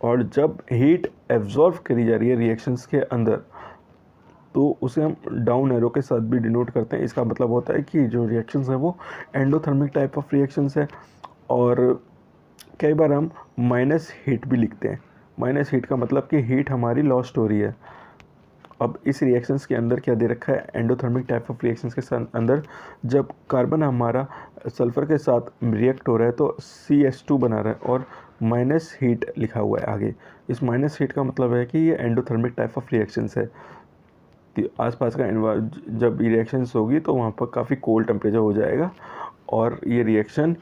और जब हीट एब्जॉर्व करी जा रही है रिएक्शंस के अंदर तो उसे हम डाउन एरो के साथ भी डिनोट करते हैं। इसका मतलब होता है कि जो रिएक्शंस हैं वो एंडोथर्मिक टाइप ऑफ रिएक्शंस है। और कई बार हम माइनस हीट भी लिखते हैं। माइनस हीट का मतलब कि हीट हमारी लॉस्ट हो रही है। अब इस रिएक्शंस के अंदर क्या दे रखा है? एंडोथर्मिक टाइप ऑफ रिएक्शंस के अंदर जब कार्बन हमारा सल्फ़र के साथ रिएक्ट हो रहा है तो CH2 बना रहा है और माइनस हीट लिखा हुआ है आगे। इस माइनस हीट का मतलब है कि ये एंडोथर्मिक टाइप ऑफ रिएक्शंस है। आसपास का जब रिएक्शंस होगी तो वहाँ पर काफ़ी कोल्ड टेम्परेचर हो जाएगा और ये रिएक्शन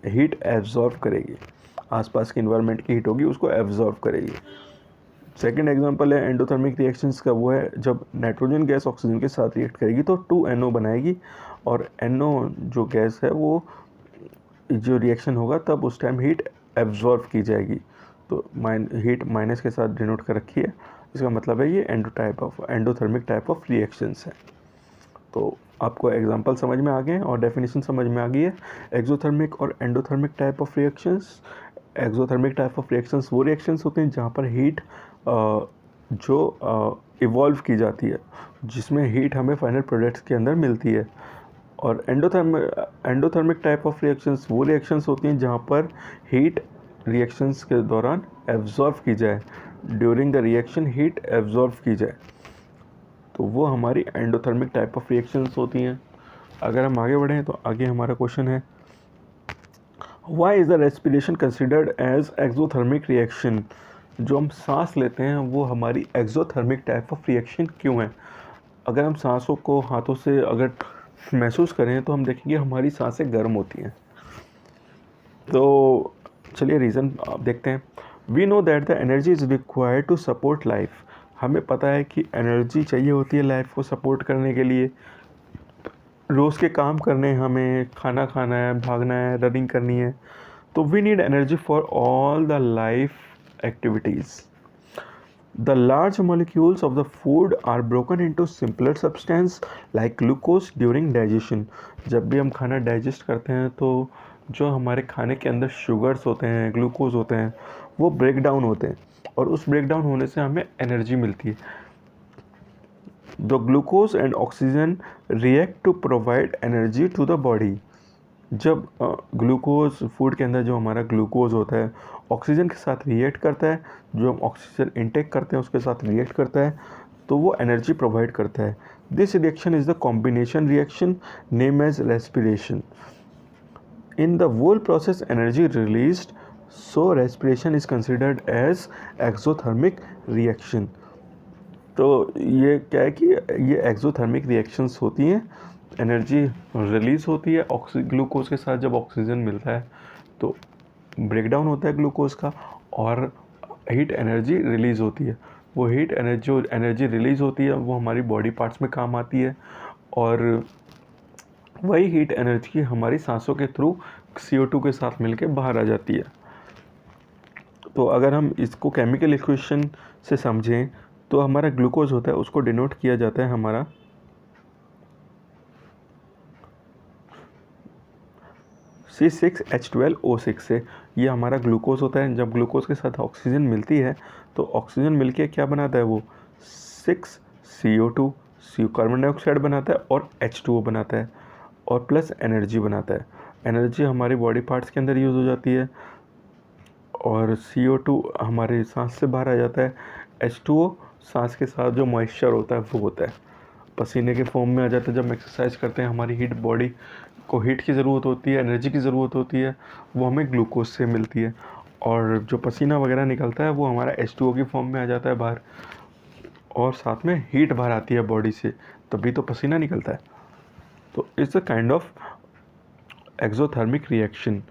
हीट एब्जॉर्व करेगी। आसपास की इन्वायरमेंट की हीट होगी उसको एब्जॉर्व करेगी। सेकेंड एग्जांपल है एंडोथर्मिक रिएक्शंस का, वो है जब नाइट्रोजन गैस ऑक्सीजन के साथ रिएक्ट करेगी तो 2NO बनाएगी और NO जो गैस है वो जो रिएक्शन होगा तब उस टाइम हीट एब्जॉर्व की जाएगी। तो हीट माइनस के साथ डिनोट कर रखी है। इसका मतलब है ये एंडोथर्मिक टाइप ऑफ रिएक्शंस है। तो आपको एग्जांपल समझ में आ गए और डेफिनेशन समझ में आ गई है एक्सोथर्मिक और endothermic type of reactions. Exothermic type of reactions वो रिएक्शंस होते हैं जहाँ पर हीट जो इवॉल्व की जाती है, जिसमें हीट हमें फाइनल प्रोडक्ट्स के अंदर मिलती है। और एंडोथर्मिक टाइप ऑफ रिएक्शंस वो रिएक्शंस होती हैं जहाँ पर हीट रिएक्शंस के दौरान एब्जॉर्व की जाए, during the reaction heat absorb की जाए, तो वो हमारी एंडोथर्मिक टाइप ऑफ रिएक्शंस होती हैं। अगर हम आगे बढ़ें तो आगे हमारा क्वेश्चन है why is the respiration considered as exothermic reaction. जो हम सांस लेते हैं वो हमारी एक्सोथर्मिक टाइप ऑफ रिएक्शन क्यों है? अगर हम सांसों को हाथों से अगर महसूस करें तो हम देखेंगे हमारी सांसें गर्म होती हैं। तो चलिए रीज़न आप देखते हैं। We know that the energy is required to support life. हमें पता है कि एनर्जी चाहिए होती है लाइफ को सपोर्ट करने के लिए। रोज़ के काम करने, हमें खाना खाना है, भागना है, रनिंग करनी है, तो we need energy for all the life activities. The large molecules of the food are broken into simpler substance like glucose during digestion। जब भी हम खाना डाइजेस्ट करते हैं तो जो हमारे खाने के अंदर शुगर्स होते हैं, ग्लूकोज होते हैं, वो ब्रेक डाउन होते हैं और उस ब्रेक डाउन होने से हमें एनर्जी मिलती है। The glucose and oxygen react to provide energy to the body। जब ग्लूकोज फूड के अंदर जो हमारा ग्लूकोज होता है ऑक्सीजन के साथ रिएक्ट करता है, जो हम ऑक्सीजन इनटेक करते हैं उसके साथ रिएक्ट करता है, तो वो एनर्जी प्रोवाइड करता है. This reaction is the combination reaction name as respiration. In the whole process energy released, so respiration is considered as exothermic reaction. तो ये क्या है कि ये एक्सोथर्मिक रिएक्शंस होती हैं, एनर्जी रिलीज़ होती है ग्लूकोज के साथ. जब ऑक्सीजन मिलता है तो ब्रेक डाउन होता है ग्लूकोज का और हीट एनर्जी रिलीज़ होती है. वो हीट एनर्जी जो एनर्जी रिलीज़ होती है वो हमारी बॉडी पार्ट्स में काम आती है और वही हीट एनर्जी हमारी सांसों के थ्रू CO2 के साथ मिलके बाहर आ जाती है. तो अगर हम इसको केमिकल इक्वेशन से समझें तो हमारा ग्लूकोज होता है उसको डिनोट किया जाता है हमारा C6H12O6 से. ये हमारा ग्लूकोज होता है. जब ग्लूकोज के साथ ऑक्सीजन मिलती है तो ऑक्सीजन मिलके क्या बनाता है वो 6CO2 कार्बन डाइऑक्साइड बनाता है और H2O बनाता है और प्लस एनर्जी बनाता है. एनर्जी हमारी बॉडी पार्ट्स के अंदर यूज़ हो जाती है और CO2 हमारे सांस से बाहर आ जाता है. H2O सांस के साथ जो मॉइस्चर होता है वो होता है, पसीने के फॉर्म में आ जाता है. जब हम एक्सरसाइज करते हैं हमारी हीट बॉडी को हीट की ज़रूरत होती है, एनर्जी की ज़रूरत होती है, वो हमें ग्लूकोज से मिलती है. और जो पसीना वगैरह निकलता है वो हमारा H2O की फॉर्म में आ जाता है बाहर और साथ में हीट बाहर आती है बॉडी से, तभी तो पसीना निकलता है. तो it's a kind of exothermic reaction.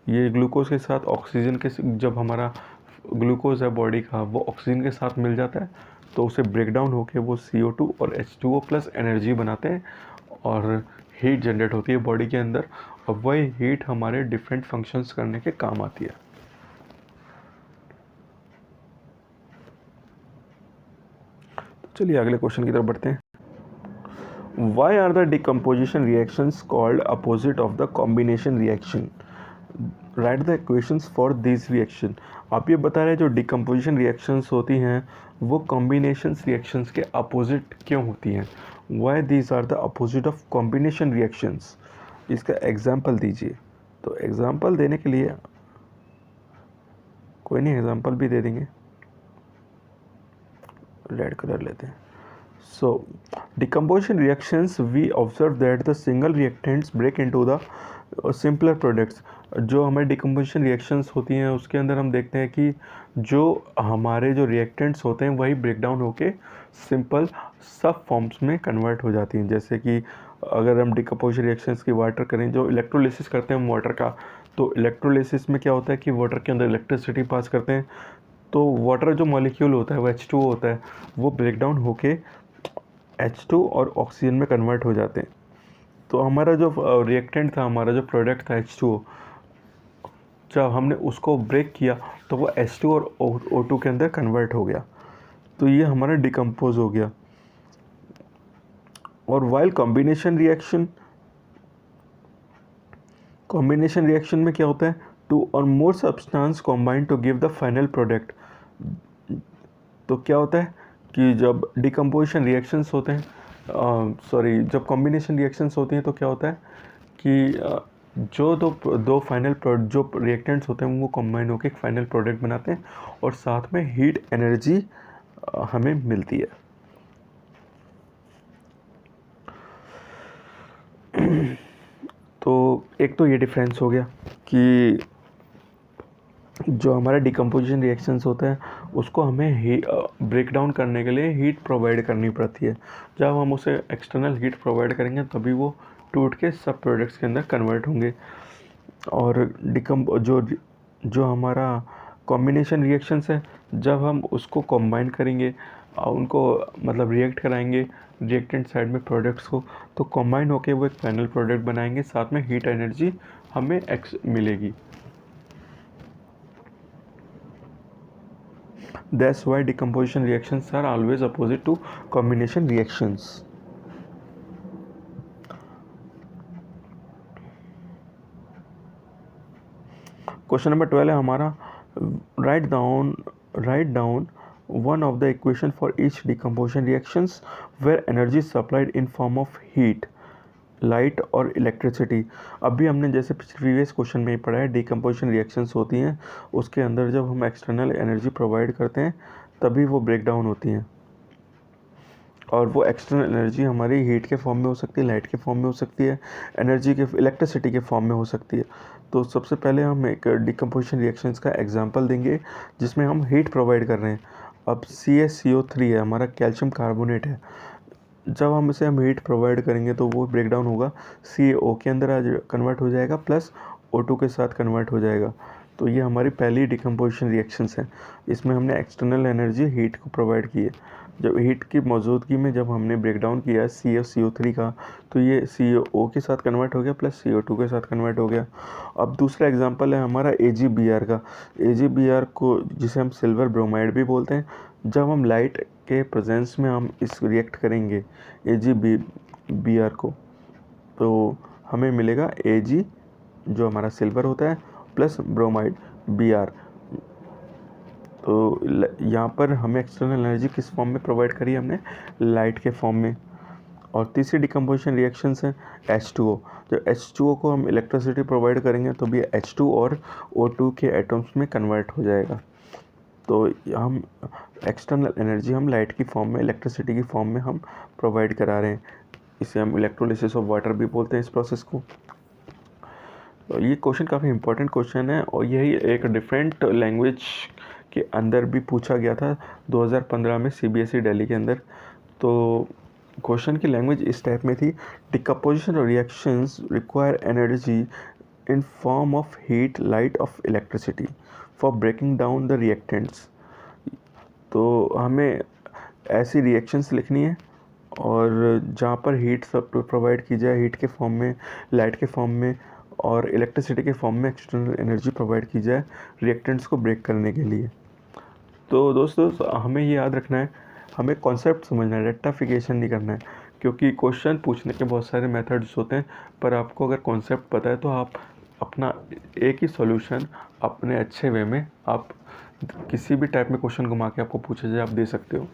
ये ग्लूकोज के साथ ऑक्सीजन के जब हमारा ग्लूकोज है बॉडी का वो ऑक्सीजन के साथ मिल जाता है तो उसे ब्रेक डाउन होकर वो CO2 और H2O प्लस एनर्जी बनाते हैं और हीट जनरेट होती है बॉडी के अंदर और वही हीट हमारे डिफरेंट फंक्शंस करने के काम आती है. तो चलिए अगले क्वेश्चन की तरफ बढ़ते हैं. Why are the decomposition reactions called opposite of the combination reaction? Write the equations for these reaction. आप ये बता रहे हैं जो डिकम्पोजिशन रिएक्शंस होती हैं वो कॉम्बिनेशन रिएक्शंस के अपोजिट क्यों होती हैं. Why these are the opposite of combination reactions. इसका एग्जाम्पल दीजिए. तो एग्जाम्पल देने के लिए कोई नहीं, एग्जाम्पल भी दे देंगे. रेड कलर लेते हैं. So, decomposition reactions we observe that the single reactants break into the simpler products. जो हमारे decomposition reactions होती हैं उसके अंदर हम देखते हैं कि जो हमारे जो reactants होते हैं वही break down होके simple सब forms में convert हो जाती हैं. जैसे कि अगर हम decomposition reactions की वाटर करें, जो electrolysis करते हैं हम वाटर का, तो electrolysis में क्या होता है कि वाटर के अंदर electricity पास करते हैं तो वाटर जो मॉलिक्यूल होता है वो H2O होता है, वो ब्रेक डाउन होके H2 और ऑक्सीजन में कन्वर्ट हो जाते हैं. तो हमारा जो रिएक्टेंट था, हमारा जो प्रोडक्ट था H2O, जब हमने उसको ब्रेक किया तो वो H2 और O2 के अंदर कन्वर्ट हो गया. तो ये हमारा डिकम्पोज हो गया. और वाइल कॉम्बिनेशन रिएक्शन में क्या होता है, 2 और more substance combine to give the final product. तो क्या होता है कि जब डिकम्पोजिशन रिएक्शंस होते हैं जब कॉम्बिनेशन रिएक्शंस होती हैं तो क्या होता है कि जो दो फाइनल जो रिएक्टेंट्स होते हैं वो कंबाइन होकर एक फाइनल प्रोडक्ट बनाते हैं और साथ में हीट एनर्जी हमें मिलती है. तो एक तो ये डिफरेंस हो गया कि जो हमारा डिकम्पोजिशन रिएक्शंस होते हैं उसको हमें ब्रेक डाउन करने के लिए हीट प्रोवाइड करनी पड़ती है. जब हम उसे एक्सटर्नल हीट प्रोवाइड करेंगे तभी वो टूट के सब प्रोडक्ट्स के अंदर कन्वर्ट होंगे. और जो हमारा कॉम्बिनेशन रिएक्शंस है, जब हम उसको कंबाइन करेंगे, उनको मतलब रिएक्ट कराएंगे रिएक्टेंट साइड में प्रोडक्ट्स को, तो कंबाइन होके वो एक फाइनल प्रोडक्ट बनाएंगे, साथ में हीट एनर्जी हमें मिलेगी. That's why decomposition reactions are always opposite to combination reactions. Question number 12 है हमारा. Write down one of the equation for each decomposition reactions where energy is supplied in form of heat. Light और electricity. अभी हमने जैसे previous question में ही पढ़ा है, decomposition reactions होती हैं, उसके अंदर जब हम एक्सटर्नल एनर्जी प्रोवाइड करते हैं तभी वो ब्रेक डाउन होती हैं। और वो एक्सटर्नल एनर्जी हमारी हीट के फॉर्म में हो सकती है, लाइट के फॉर्म में हो सकती है, एनर्जी के इलेक्ट्रिसिटी के फॉर्म में हो सकती है। तो सबसे पहले हम एक डिकम्पोजिशन रिएक्शंस का एग्जांपल देंगे जिसमें हम हीट प्रोवाइड कर रहे हैं। अब CaCO3 है, हमारा कैल्शियम कार्बोनेट है। जब हम इसे हीट प्रोवाइड करेंगे तो वो ब्रेक डाउन होगा, CO के अंदर आज कन्वर्ट हो जाएगा प्लस O2 के साथ कन्वर्ट हो जाएगा। तो ये हमारी पहली डिकम्पोजिशन रिएक्शंस है। इसमें हमने एक्सटर्नल एनर्जी हीट को प्रोवाइड की है। जब हीट की मौजूदगी में जब हमने ब्रेक डाउन किया CaCO3 का, तो ये CO के साथ कन्वर्ट हो गया प्लस CO2 के साथ कन्वर्ट हो गया। अब दूसरा एग्जांपल है हमारा AgBr का। AgBr को जिसे हम सिल्वर ब्रोमाइड भी बोलते हैं, जब हम लाइट के प्रेजेंस में हम इस रिएक्ट करेंगे AgBr को, तो हमें मिलेगा Ag जो हमारा सिल्वर होता है प्लस ब्रोमाइड Br। तो यहाँ पर हमें एक्सटर्नल एनर्जी किस फॉर्म में प्रोवाइड करी हमने, लाइट के फॉर्म में। और तीसरी डिकम्पोजिशन रिएक्शंस है H2O। जब H2O को हम इलेक्ट्रिसिटी प्रोवाइड करेंगे तो भी H2 और O2 के एटम्स में कन्वर्ट हो जाएगा। तो हम एक्सटर्नल एनर्जी हम लाइट की फॉर्म में, इलेक्ट्रिसिटी की फॉर्म में हम प्रोवाइड करा रहे हैं। इसे हम इलेक्ट्रोलिसिस ऑफ वाटर भी बोलते हैं इस प्रोसेस को। तो ये क्वेश्चन काफ़ी इंपॉर्टेंट क्वेश्चन है और यही एक डिफरेंट लैंग्वेज के अंदर भी पूछा गया था 2015 में CBSE दिल्ली के अंदर। तो क्वेश्चन की लैंग्वेज इस टाइप में थी, decomposition reactions require energy in form of heat, light of electricity for breaking down the reactants. तो हमें ऐसी रिएक्शंस लिखनी है और जहाँ पर हीट सब प्रोवाइड की जाए, हीट के फॉर्म में, लाइट के फॉर्म में और इलेक्ट्रिसिटी के फॉर्म में एक्सटर्नल एनर्जी प्रोवाइड की जाए रिएक्टेंट्स को ब्रेक करने के लिए। तो दोस्तों हमें ये याद रखना है, हमें कॉन्सेप्ट समझना है, रेक्टिफिकेशन नहीं करना है, क्योंकि क्वेश्चन पूछने के बहुत सारे मेथड्स होते हैं, पर आपको अगर कॉन्सेप्ट पता है तो आप अपना एक ही सॉल्यूशन अपने अच्छे वे में आप किसी भी टाइप में क्वेश्चन घुमा के आपको पूछा जाए आप दे सकते हो।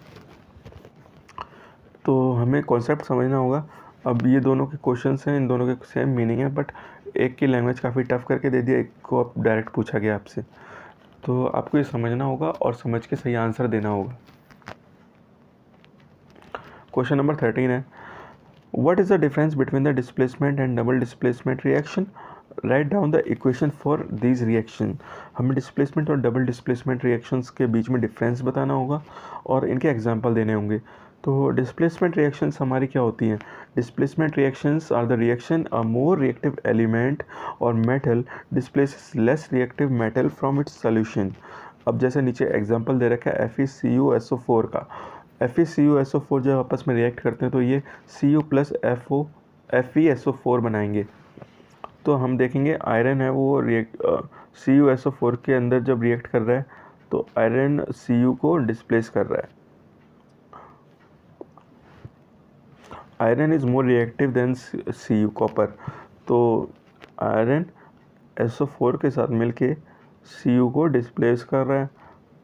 तो हमें कॉन्सेप्ट समझना होगा। अब ये दोनों के क्वेश्चंस हैं, इन दोनों के सेम मीनिंग है, बट एक की लैंग्वेज काफ़ी टफ करके दे दिया, एक को आप डायरेक्ट पूछा गया आपसे। तो आपको ये समझना होगा और समझ के सही आंसर देना होगा। क्वेश्चन नंबर 13 है, what is the difference between the displacement and double displacement reaction, write down the equation for these reaction. हमें डिस्प्लेसमेंट और डबल डिस्प्लेसमेंट रिएक्शंस के बीच में डिफरेंस बताना होगा और इनके एग्जांपल देने होंगे। तो डिस्प्लेसमेंट रिएक्शंस हमारी क्या होती हैं, displacement reactions are the reaction a more reactive element और metal displaces less reactive metal from its solution. अब जैसे नीचे एग्जांपल दे रखा है FeCuSO4 का। FeCuSO4 जब आपस में रिएक्ट करते हैं तो ये Cu प्लस FeSO4 बनाएंगे। तो हम देखेंगे आयरन है वो CuSO4 के अंदर जब रिएक्ट कर रहा है तो आयरन Cu को डिस्प्लेस कर रहा है। Iron is more reactive than Cu copper. तो आयरन SO4 के साथ मिलके Cu को डिस्प्लेस कर रहा है,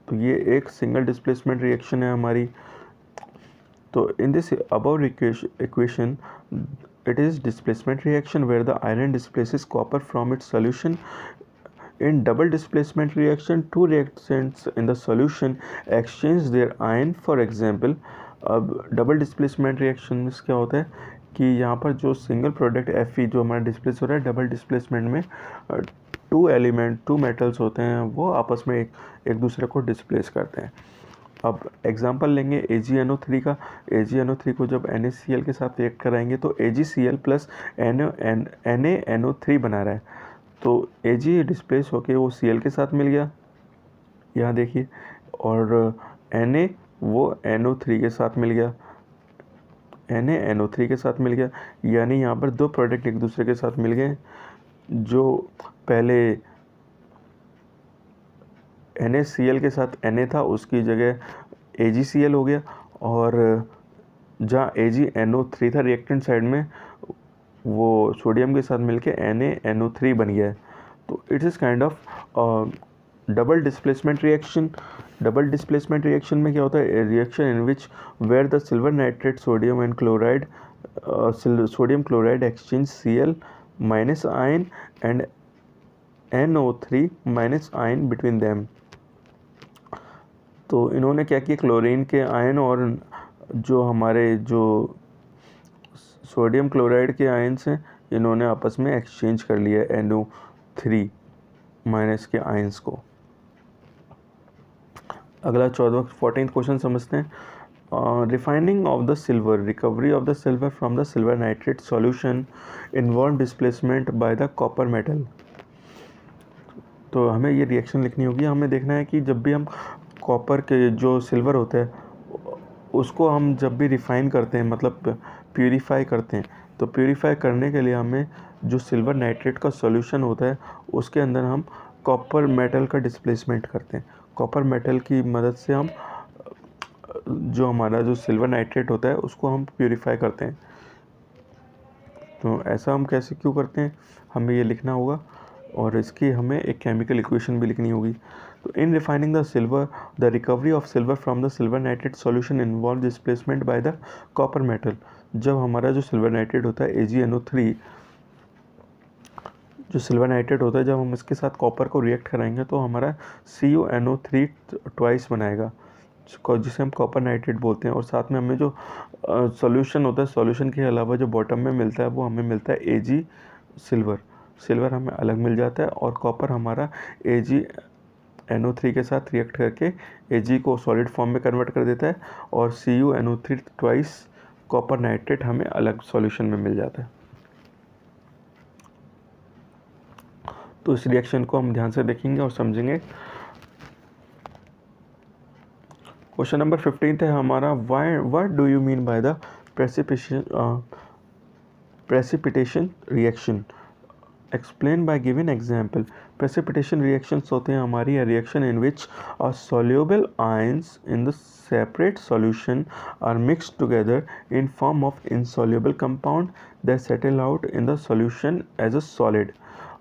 तो ये एक सिंगल डिस्प्लेसमेंट रिएक्शन है हमारी। तो in this above equation it is displacement reaction where the iron displaces copper from its solution. In double displacement reaction, two reactants in the solution exchange their ion. For example, अब double displacement reactions क्या होता है कि यहाँ पर जो single product Fe जो हमारा डिस्प्लेस हो रहा है, डबल डिस्प्लेसमेंट में टू मेटल्स होते हैं, वो आपस में एक दूसरे को डिस्प्लेस करते हैं। अब एग्जांपल लेंगे AgNO3 का। AgNO3 को जब NaCl के साथ रिएक्ट कराएंगे तो AgCl प्लस NaNO3 बना रहा है। तो Ag डिस्प्लेस होके वो Cl के साथ मिल गया, यहाँ देखिए, और Na वो NO3 के साथ मिल गया, NaNO3 के साथ मिल गया, यानी यहाँ पर दो प्रोडक्ट एक दूसरे के साथ मिल गए। जो पहले NaCl के साथ Na था उसकी जगह AgCl हो गया, और जहाँ AgNO3 था रिएक्टेंट साइड में, वो सोडियम के साथ मिलके NaNO3 बन गया है। तो it is kind of double displacement reaction. Double displacement reaction में क्या होता है, reaction in which where the silver nitrate sodium and chloride sodium chloride exchange Cl minus ion and NO3 minus ion between them। तो इन्होंने क्या किया, chlorine के ion और जो हमारे जो सोडियम क्लोराइड के आयन्स हैं इन्होंने आपस में एक्सचेंज कर लिया NO3 माइनस के आयन्स को। अगला 14th क्वेश्चन समझते हैं। Refining of the silver, recovery of the silver from the silver nitrate solution involve displacement by the copper metal. तो हमें ये रिएक्शन लिखनी होगी। हमें देखना है कि जब भी हम कॉपर के जो सिल्वर होता है उसको हम जब भी रिफ़ाइन करते हैं, मतलब प्यूरीफाई करते हैं, तो प्यूरीफाई करने के लिए हमें जो सिल्वर नाइट्रेट का सॉल्यूशन होता है उसके अंदर हम कॉपर मेटल का डिस्प्लेसमेंट करते हैं। कॉपर मेटल की मदद से हम जो हमारा जो सिल्वर नाइट्रेट होता है उसको हम प्यूरीफाई करते हैं। तो ऐसा हम कैसे क्यों करते हैं हमें ये लिखना होगा और इसकी हमें एक केमिकल इक्वेशन भी लिखनी होगी। तो in refining the silver the recovery of silver from the silver nitrate solution involve displacement by the copper metal. जब हमारा जो सिल्वर नाइट्रेट होता है AgNO3, जो सिल्वर नाइट्रेट होता है, जब हम इसके साथ कॉपर को रिएक्ट कराएंगे तो हमारा CuNO3 ट्वाइस बनाएगा जिसे हम कॉपर नाइट्रेट बोलते हैं। और साथ में हमें जो सॉल्यूशन होता है, सॉल्यूशन के अलावा जो बॉटम में मिलता है वो हमें मिलता है Ag सिल्वर हमें अलग मिल जाता है और कॉपर हमारा AgNO3 के साथ रिएक्ट करके Ag को सॉलिड फॉर्म में कन्वर्ट कर देता है और CuNO3 ट्वाइस कॉपर नाइट्रेट हमें अलग सॉल्यूशन में मिल जाता है। तो इस रिएक्शन को हम ध्यान से देखेंगे और समझेंगे। क्वेश्चन नंबर 15 है हमारा, what do you mean by the precipitation reaction, explain by given example. Precipitation reactions होते हैं हमारी reaction in which soluble ions in the separate solution are mixed together in form of insoluble compound that settle out in the solution as a solid।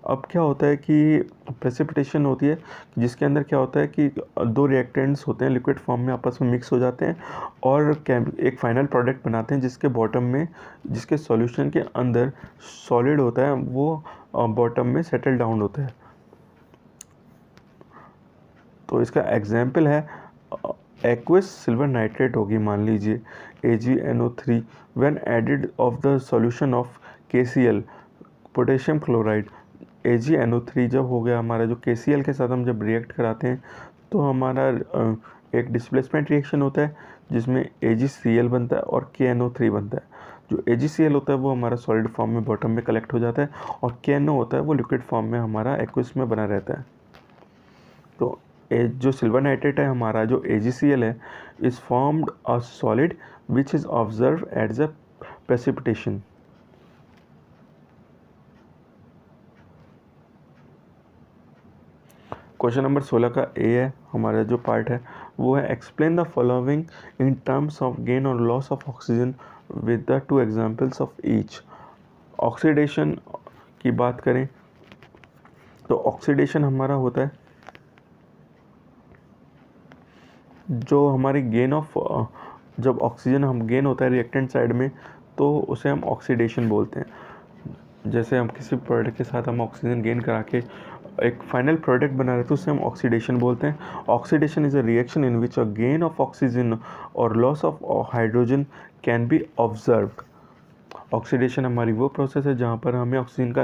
अब क्या होता है कि precipitation होती है जिसके अंदर क्या होता है कि दो रिएक्टेंट्स होते हैं लिक्विड फॉर्म में आपस में मिक्स हो जाते हैं और एक फाइनल प्रोडक्ट बनाते हैं जिसके बॉटम में, जिसके सॉल्यूशन के अंदर सॉलिड होता है वो बॉटम में सेटल डाउन होता है। तो इसका एग्जाम्पल है एक्वस सिल्वर नाइट्रेट होगी, मान लीजिए AgNO3 when added of the solution of KCl potassium chloride. AgNO3 जब हो गया हमारा, जो KCl के साथ हम जब रिएक्ट कराते हैं तो हमारा एक डिस्प्लेसमेंट रिएक्शन होता है जिसमें AgCl बनता है और KNO3 बनता है। जो AgCl होता है वो हमारा सॉलिड फॉर्म में बॉटम में कलेक्ट हो जाता है और KNO होता है वो लिक्विड फॉर्म में हमारा एक्वस में बना रहता है। तो जो सिल्वर नाइट्रेट है हमारा, जो AgCl है, is formed a solid which is observe at the precipitation. Question number 16 का ए है हमारा जो पार्ट है वो है, explain the following in terms of gain और loss of oxygen with the two examples of each. Oxidation की बात करें तो ऑक्सीडेशन हमारा होता है जो हमारी गेन ऑफ, जब ऑक्सीजन हम गेन होता है रिएक्टेंट साइड में तो उसे हम ऑक्सीडेशन बोलते हैं। जैसे हम किसी प्रोडक्ट के साथ हम ऑक्सीजन गेन करा के एक फाइनल प्रोडक्ट बना रहे तो उसे हम ऑक्सीडेशन बोलते हैं। Oxidation is a reaction in which a gain of oxygen और loss of hydrogen can be observed. Oxidation हमारी वो प्रोसेस है जहाँ पर हमें ऑक्सीजन का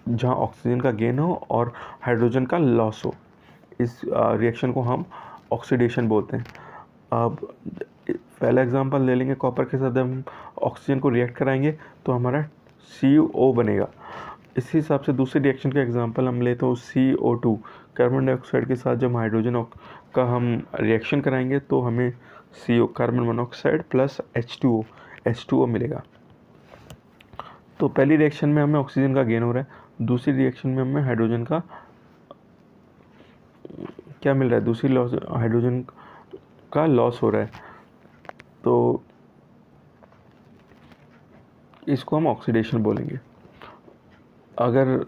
जहाँ ऑक्सीजन का गेन हो और हाइड्रोजन का लॉस हो, इस रिएक्शन को हम ऑक्सीडेशन बोलते हैं। अब पहला एग्जांपल ले लेंगे, कॉपर के साथ हम ऑक्सीजन को रिएक्ट कराएंगे तो हमारा CO बनेगा। इसी हिसाब से दूसरे रिएक्शन का एग्जांपल हम लेते हैं CO2, कार्बन डाइऑक्साइड के साथ जब हाइड्रोजन का हम रिएक्शन कराएंगे तो हमें कार्बन मोनोऑक्साइड प्लस H2O मिलेगा। तो पहली रिएक्शन में हमें ऑक्सीजन का गेन हो रहा है, दूसरी रिएक्शन में हमें हाइड्रोजन का क्या मिल रहा है, दूसरी हाइड्रोजन का लॉस हो रहा है। तो इसको हम ऑक्सीडेशन बोलेंगे। अगर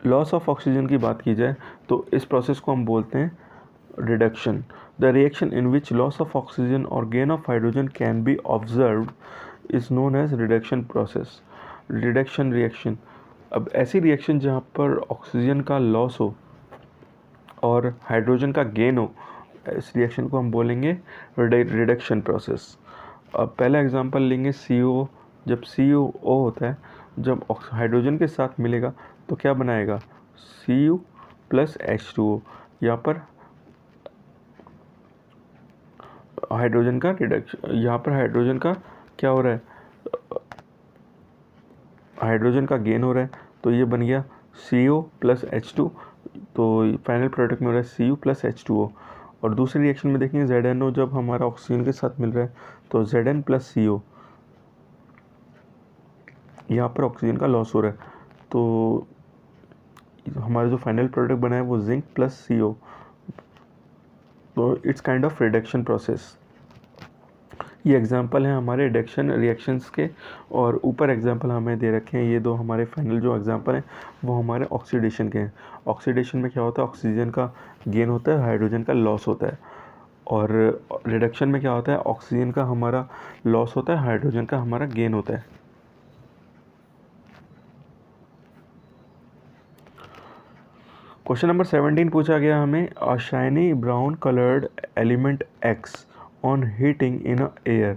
लॉस ऑफ ऑक्सीजन की बात की जाए तो इस प्रोसेस को हम बोलते हैं reduction. The reaction in which loss of oxygen or gain of hydrogen can be observed is known as reduction process. Reduction reaction, अब ऐसी रिएक्शन जहाँ पर ऑक्सीजन का लॉस हो और हाइड्रोजन का गेन हो, इस रिएक्शन को हम बोलेंगे रिडक्शन प्रोसेस. अब पहला एग्जांपल लेंगे CO. जब CO होता है, जब हाइड्रोजन के साथ मिलेगा तो क्या बनाएगा, Cu प्लस H2O. यहाँ पर हाइड्रोजन का रिडक्शन, यहाँ पर हाइड्रोजन का क्या हो रहा है, हाइड्रोजन का गेन हो रहा है, तो ये बन गया CO प्लस H2. तो फाइनल प्रोडक्ट में हो रहा है Cu प्लस H2O. और दूसरी रिएक्शन में देखेंगे ZNO, जब हमारा ऑक्सीजन के साथ मिल रहा है तो Zn प्लस CO. यहाँ पर ऑक्सीजन का लॉस हो रहा है, तो हमारा जो फाइनल प्रोडक्ट बना है वो जिंक प्लस CO. तो it's kind of reduction process. ये एग्जांपल हैं हमारे रिडक्शन रिएक्शंस के. और ऊपर एग्जांपल हमें दे रखे हैं, ये दो हमारे फाइनल जो एग्जांपल हैं वो हमारे ऑक्सीडेशन के हैं. ऑक्सीडेशन में क्या होता है, ऑक्सीजन का गेन होता है, हाइड्रोजन का लॉस होता है. और रिडक्शन में क्या होता है, ऑक्सीजन का हमारा लॉस होता है, हाइड्रोजन का हमारा गेन होता है. क्वेश्चन नंबर 17 पूछा गया हमें, अ shiny brown coloured element X on heating in a air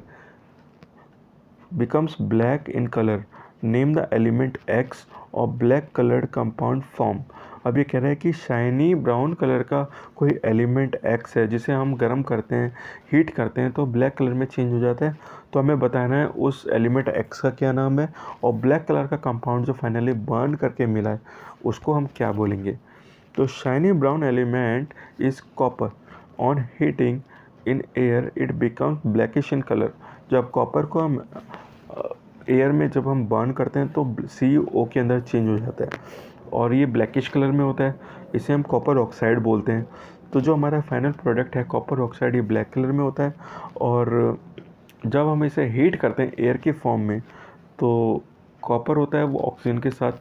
becomes black in color. Name the element X or black colored compound form. अब ये कह रहा है कि शाइनी ब्राउन कलर का कोई एलिमेंट X है जिसे हम गर्म करते हैं, हीट करते हैं तो ब्लैक कलर में चेंज हो जाता है. तो हमें बताना है उस एलिमेंट X का क्या नाम है और ब्लैक कलर का कंपाउंड जो फाइनली बर्न करके मिला है उसको हम क्या बोलेंगे. तो shiny brown element is copper. On heating in air it becomes blackish in colour. जब कॉपर को हम एयर में जब हम बर्न करते हैं तो CO के अंदर चेंज हो जाता है और ये ब्लैकिश कलर में होता है. इसे हम कॉपर ऑक्साइड बोलते हैं. तो जो हमारा फाइनल प्रोडक्ट है कॉपर ऑक्साइड, ये ब्लैक कलर में होता है. और जब हम इसे हीट करते हैं एयर के फॉर्म में तो कॉपर होता है वो ऑक्सीजन के साथ,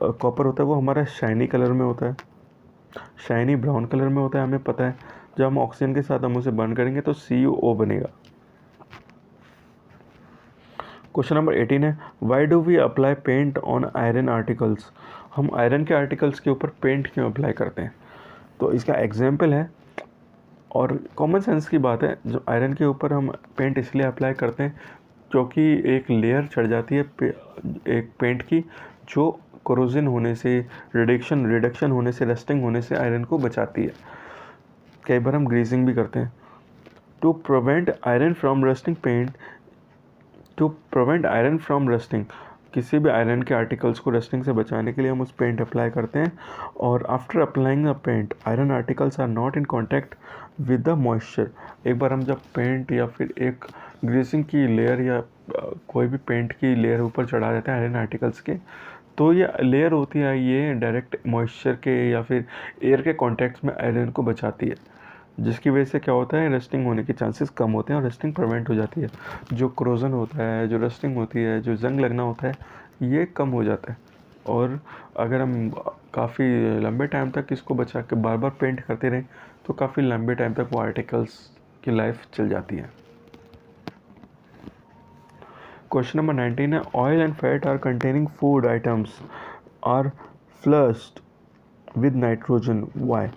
कॉपर होता है वो हमारा शाइनी कलर में होता है, शाइनी ब्राउन कलर में होता है. हमें पता है जब हम ऑक्सीजन के साथ हम उसे बर्न करेंगे तो CuO बनेगा. क्वेश्चन नंबर 18 है, why do we apply paint on iron articles. हम आयरन के आर्टिकल्स के ऊपर पेंट क्यों अप्लाई करते हैं. तो इसका एग्जाम्पल है और कॉमन सेंस की बात है, जो आयरन के ऊपर हम पेंट इसलिए अप्लाई करते हैं क्योंकि एक लेयर चढ़ जाती है एक पेंट की जो कोरोजन होने से, रिडक्शन होने से, रस्टिंग होने से आयरन को बचाती है. कई बार हम ग्रीसिंग भी करते हैं. To prevent iron from rusting paint, to prevent iron from rusting, किसी भी आयरन के आर्टिकल्स को रस्टिंग से बचाने के लिए हम उस पेंट अप्लाई करते हैं. और after applying the paint iron articles are not in contact with the moisture. एक बार हम जब पेंट या फिर एक ग्रीसिंग की लेयर या कोई भी पेंट की लेयर ऊपर चढ़ा देते हैं आयरन आर्टिकल्स के, तो ये लेयर होती है ये डायरेक्ट मॉइस्चर के या फिर एयर के कॉन्टैक्ट में आयरन को बचाती है, जिसकी वजह से क्या होता है, रस्टिंग होने के चांसेस कम होते हैं और रस्टिंग प्रिवेंट हो जाती है. जो क्रोजन होता है, जो रस्टिंग होती है, जो जंग लगना होता है, ये कम हो जाता है. और अगर हम काफ़ी लंबे टाइम तक इसको बचा के बार बार पेंट करते रहें तो काफ़ी लंबे टाइम तक वो आर्टिकल्स की लाइफ चल जाती है. क्वेश्चन नंबर 19 है, oil and fat are containing food items are flushed with nitrogen, why.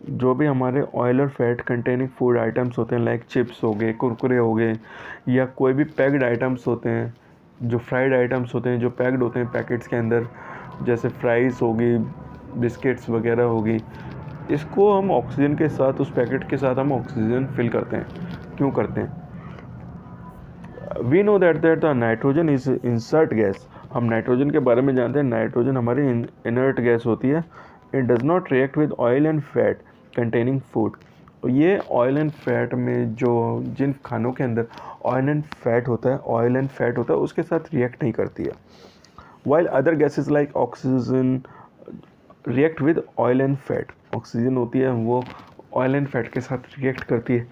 जो भी हमारे ऑयल और फैट कंटेनिंग फूड आइटम्स होते हैं लाइक चिप्स हो गए, कुरकुरे हो गए, या कोई भी पैक्ड आइटम्स होते हैं, जो फ्राइड आइटम्स होते हैं जो पैक्ड होते हैं पैकेट्स के अंदर, जैसे फ्राइज़ होगी, बिस्किट्स वगैरह होगी, इसको हम ऑक्सीजन के साथ, उस पैकेट के साथ हम ऑक्सीजन फिल करते हैं. क्यों करते हैं. We know that the nitrogen is insert gas. हम नाइट्रोजन के बारे में जानते हैं, नाइट्रोजन हमारी इनर्ट गैस होती है. It does not react with oil and fat containing food. ये ऑयल एंड फैट में जो जिन खानों के अंदर ऑयल एंड फैट होता है उसके साथ रिएक्ट नहीं करती है. While other gases like oxygen react with oil and fat. Oxygen होती है वो ऑयल एंड फैट के साथ रिएक्ट करती है.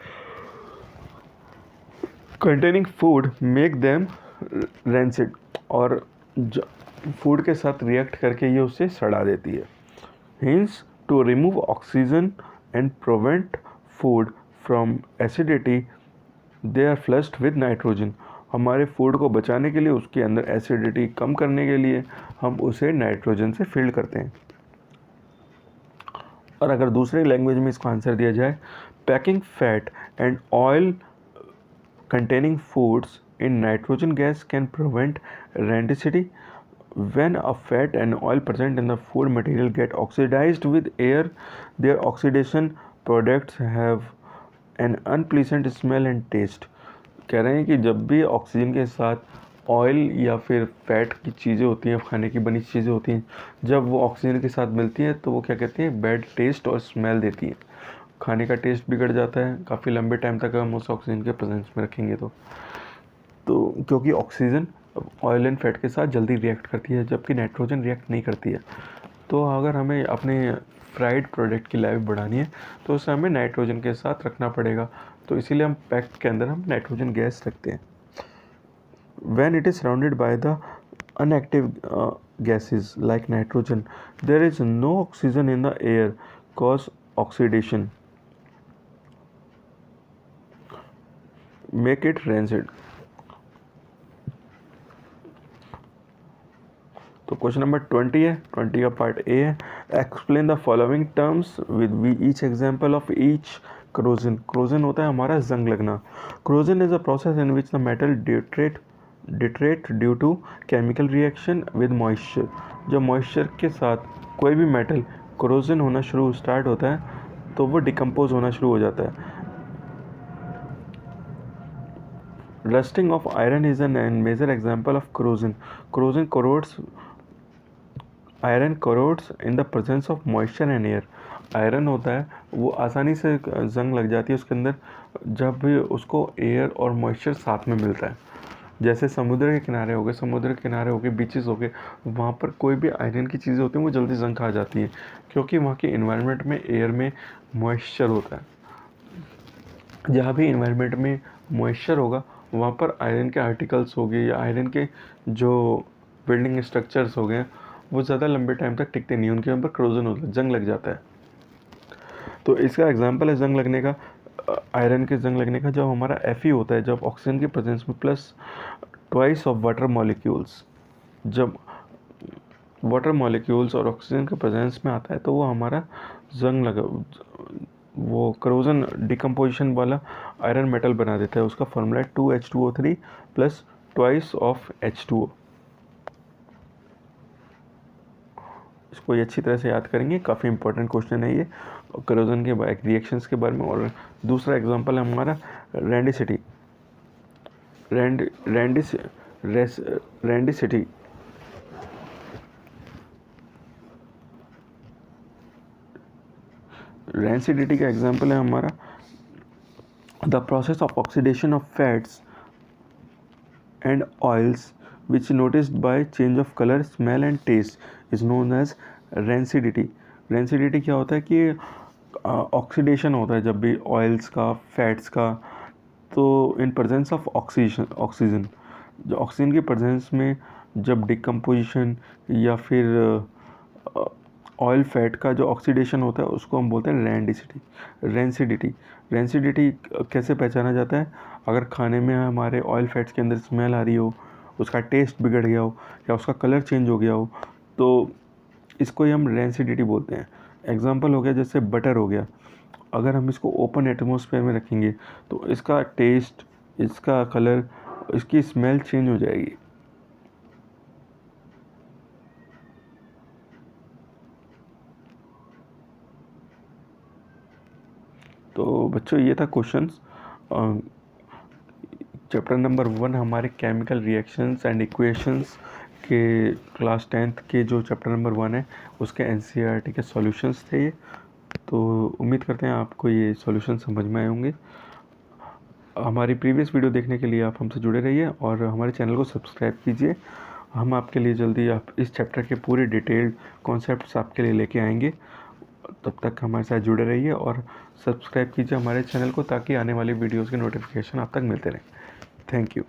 Containing food make them rancid, और फूड के साथ रिएक्ट करके ये उसे सड़ा देती है. Hence to remove oxygen and prevent food from acidity, they are flushed with nitrogen. हमारे फूड को बचाने के लिए, उसके अंदर एसिडिटी कम करने के लिए हम उसे नाइट्रोजन से फिल करते हैं। और अगर दूसरे लैंग्वेज में इसको आंसर दिया जाए, packing fat and oil containing foods in nitrogen gas can prevent rancidity. When a fat and oil present in the food material get oxidized with air, their oxidation products have an unpleasant smell and taste. कह रहे हैं कि जब भी oxygen के साथ oil या फिर फैट की चीज़ें होती हैं, खाने की बनी चीज़ें होती हैं, जब वो ऑक्सीजन के साथ मिलती हैं तो वो क्या कहते हैं, बैड टेस्ट और स्मेल देती हैं। खाने का टेस्ट बिगड़ जाता है काफ़ी लंबे टाइम तक हम उस ऑक्सीजन के प्रेजेंस में रखेंगे तो क्योंकि ऑक्सीजन ऑयल एंड फैट के साथ जल्दी रिएक्ट करती है, जबकि नाइट्रोजन रिएक्ट नहीं करती है। तो अगर हमें अपने फ्राइड प्रोडक्ट की लाइफ बढ़ानी है तो उसे हमें नाइट्रोजन के साथ रखना पड़ेगा, तो इसीलिए हम पैक के अंदर हम नाइट्रोजन गैस रखते हैं। When it is surrounded by the inactive gases like nitrogen, there is no oxygen in the air, cause oxidation, make it rancid. तो क्वेश्चन नंबर 20 है, 20 का पार्ट ए है। Explain the following terms with each example of each corrosion. Corrosion होता है हमारा जंग लगना। Corrosion is a process in which the metal deteriorate due to chemical reaction with moisture. जब मॉइस्चर के साथ कोई भी मेटल क्रोजन होना स्टार्ट होता है तो वो डिकम्पोज होना शुरू हो जाता है। Rusting of iron is an major example of corrosion. Corrosion corrodes iron corrodes in the presence of moisture and air. Iron होता है वो आसानी से जंग लग जाती है उसके अंदर जब भी उसको एयर और मॉइस्चर साथ में मिलता है। जैसे समुद्र के किनारे हो गए, बीचेस हो गए, वहाँ पर कोई भी आयरन की चीज़ें होती हैं वो जल्दी जंग खा जाती हैं क्योंकि वहाँ के इन्वायरमेंट में एयर में मॉइस्चर होता है। जहाँ भी इन्वायरमेंट में मॉइस्चर होगा वहाँ पर आयरन के आर्टिकल्स हो गए या आयरन के जो बिल्डिंग स्ट्रक्चर्स हो गए वो ज़्यादा लंबे टाइम तक टिकते नहीं, उनके ऊपर क्रोजन होता है, जंग लग जाता है। तो इसका एग्जांपल है जंग लगने का, आयरन के जंग लगने का जब हमारा Fe होता है, जब ऑक्सीजन के प्रेजेंस में plus twice of water molecules, जब वाटर मॉलिक्यूल्स और ऑक्सीजन के प्रेजेंस में आता है तो वो हमारा जंग लगा, वो क्रोजन डिकम्पोजिशन वाला आयरन मेटल बना देता है। उसका फॉर्मूला है 2H2O3 plus twice of H2O। इसको ये अच्छी तरह से याद करेंगे, काफ़ी इंपॉर्टेंट क्वेश्चन है ये क्रोजन के रिएक्शंस के बारे में। और दूसरा एग्जांपल है हमारा रैंडिसिटी। रैंसिडिटी का एग्जांपल है हमारा the process of oxidation of fats and oils which noticed by change of color, smell and taste is known as rancidity. rancidity क्या होता है कि ऑक्सीडेशन होता है जब भी ऑयल्स का, फैट्स का, तो इन प्रेजेंस ऑफ ऑक्सीजन जो ऑक्सीजन के प्रेजेंस में जब डिकम्पोजिशन या फिर ऑयल फैट का जो ऑक्सीडेशन होता है उसको हम बोलते हैं रैंसिडिटी कैसे पहचाना जाता है? अगर खाने में हमारे ऑयल फैट्स के अंदर स्मेल आ रही हो, उसका टेस्ट बिगड़ गया हो या उसका कलर चेंज हो गया हो तो इसको ही हम रैंसिडिटी बोलते हैं। एग्जांपल हो गया जैसे बटर हो गया, अगर हम इसको ओपन एटमॉस्फेयर में रखेंगे तो इसका टेस्ट, इसका कलर, इसकी स्मेल चेंज हो जाएगी। तो बच्चों ये था क्वेश्चंस। चैप्टर नंबर 1 हमारे केमिकल रिएक्शंस एंड इक्वेशंस के क्लास 10th के जो चैप्टर नंबर 1 है उसके NCERT के सॉल्यूशंस थे ये। तो उम्मीद करते हैं आपको ये सॉल्यूशन समझ में आए होंगे। हमारी प्रीवियस वीडियो देखने के लिए आप हमसे जुड़े रहिए और हमारे चैनल को सब्सक्राइब कीजिए। हम आपके लिए जल्दी आप इस चैप्टर के पूरे डिटेल्ड कॉन्सेप्ट्स आपके लिए लेके आएंगे। तब तक हमारे साथ जुड़े रहिए और सब्सक्राइब कीजिए हमारे चैनल को ताकि आने वाली वीडियोज़ के नोटिफिकेशन आप तक मिलते रहें। Thank you.